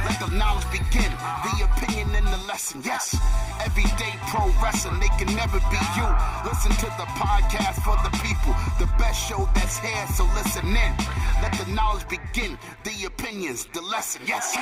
Let the knowledge begin, the opinion and the lesson, yes. Everyday pro wrestling, they can never be you. Listen to the podcast for the people, the best show that's here, so listen in. Let the knowledge begin, the opinions, the lesson, yes.